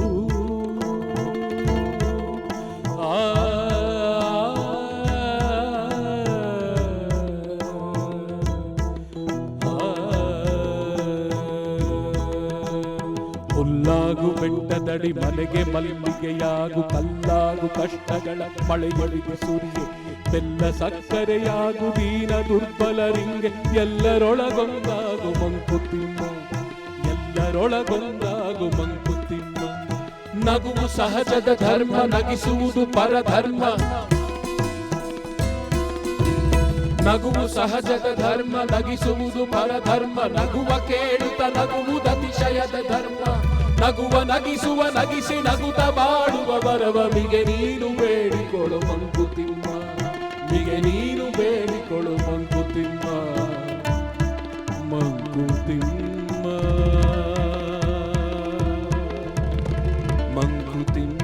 ಹುಲ್ಲಾಗು ಬೆಟ್ಟದಡಿ ಮನೆಗೆ ಮಲ್ಲಿಗೆಯಾಗು ಕಲ್ಲಾಗು ಕಷ್ಟಗಳ ಮಳೆಯೊಳಿಗೆ ಸುರಿಯೆ ಬೆಲ್ಲ ಸಕ್ಕರೆಯಾಗು ದೀನ ದುರ್ಬಲರಿಂಗೆ ಎಲ್ಲರೊಳಗೊಂದಾಗು ಮಂಕುತಿಮ್ಮ ಎಲ್ಲರೊಳಗೊಂದಾಗು ಮಂಕುತಿಮ್ಮ. ನಗುವು ಸಹಜದ ಧರ್ಮ ನಗಿಸುವುದು ಪರಧರ್ಮ ನಗುವು ಸಹಜದ ಧರ್ಮ ನಗಿಸುವುದು ಪರಧರ್ಮ ನಗುವ ಕೇಳುತ್ತ ನಗುವುದತಿಶಯದ ಧರ್ಮ ನಗುವ ನಗಿಸುವ ನಗಿಸಿ ನಗುತ್ತ ಬಾಳುವ ಬರವ ಮಿಗೆ ನೀನು ಬೇಡಿಕೊಳು ಮಂಕುತಿಮ್ಮ ಮಿಗೆ ನೀನು ಬೇಡಿಕೊಳು ಮಂಕುತಿಮ್ಮ ಮಂಕುತಿಮ್ಮ ಮಂಕುತಿಮ್ಮ.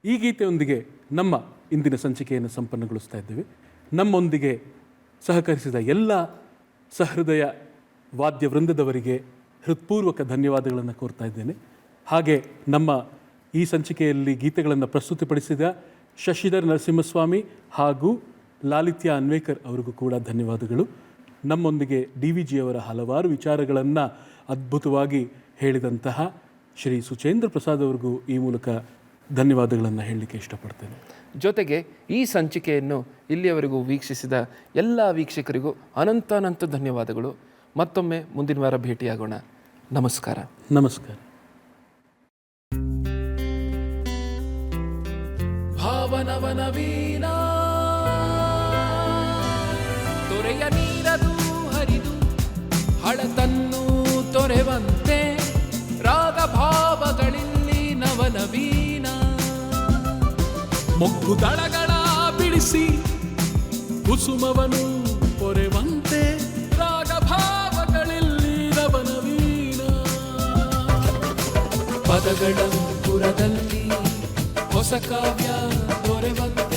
ಈ ಗೀತೆಯೊಂದಿಗೆ ನಮ್ಮ ಇಂದಿನ ಸಂಚಿಕೆಯನ್ನು ಸಂಪನ್ನಗೊಳಿಸ್ತಾ ಇದ್ದೇವೆ. ನಮ್ಮೊಂದಿಗೆ ಸಹಕರಿಸಿದ ಎಲ್ಲ ಸಹೃದಯ ವಾದ್ಯ ವೃಂದದವರಿಗೆ ಹೃತ್ಪೂರ್ವಕ ಧನ್ಯವಾದಗಳನ್ನು ಕೋರ್ತಾ ಇದ್ದೇನೆ. ಹಾಗೆ ನಮ್ಮ ಈ ಸಂಚಿಕೆಯಲ್ಲಿ ಗೀತೆಗಳನ್ನು ಪ್ರಸ್ತುತಿಪಡಿಸಿದ ಶಶಿಧರ್ ನರಸಿಂಹಸ್ವಾಮಿ ಹಾಗೂ ಲಾಲಿತ್ಯ ಅನ್ವೇಕರ್ ಅವರಿಗೂ ಕೂಡ ಧನ್ಯವಾದಗಳು. ನಮ್ಮೊಂದಿಗೆ DVG ಅವರ ಹಲವಾರು ವಿಚಾರಗಳನ್ನು ಅದ್ಭುತವಾಗಿ ಹೇಳಿದಂತಹ ಶ್ರೀ ಸುಚೇಂದ್ರ ಪ್ರಸಾದ್ ಅವರಿಗೂ ಈ ಮೂಲಕ ಧನ್ಯವಾದಗಳನ್ನು ಹೇಳಲಿಕ್ಕೆ ಇಷ್ಟಪಡ್ತೇನೆ. ಜೊತೆಗೆ ಈ ಸಂಚಿಕೆಯನ್ನು ಇಲ್ಲಿಯವರೆಗೂ ವೀಕ್ಷಿಸಿದ ಎಲ್ಲ ವೀಕ್ಷಕರಿಗೂ ಅನಂತ ಧನ್ಯವಾದಗಳು. ಮತ್ತೊಮ್ಮೆ ಮುಂದಿನ ವಾರ ಭೇಟಿಯಾಗೋಣ. ನಮಸ್ಕಾರ. ನಮಸ್ಕಾರ. ಭಾವನವನ ವೀಣಾ ತೊರೆಯ ನೀರದು ಹರಿದು ಹಳತನ್ನು ತೊರೆವಂತೆ ರಾಗ ಭಾವಗಳಿಲ್ಲಿ ನವನವೀನ ಮೊಗ್ಗು ದಳಗಳ ಬಿಡಿಸಿ ಕುಸುಮವನು ಪದಗಳಂಕುರದಲ್ಲಿ ಹೊಸ ಕಾವ್ಯ ದೊರೆವಂತೆ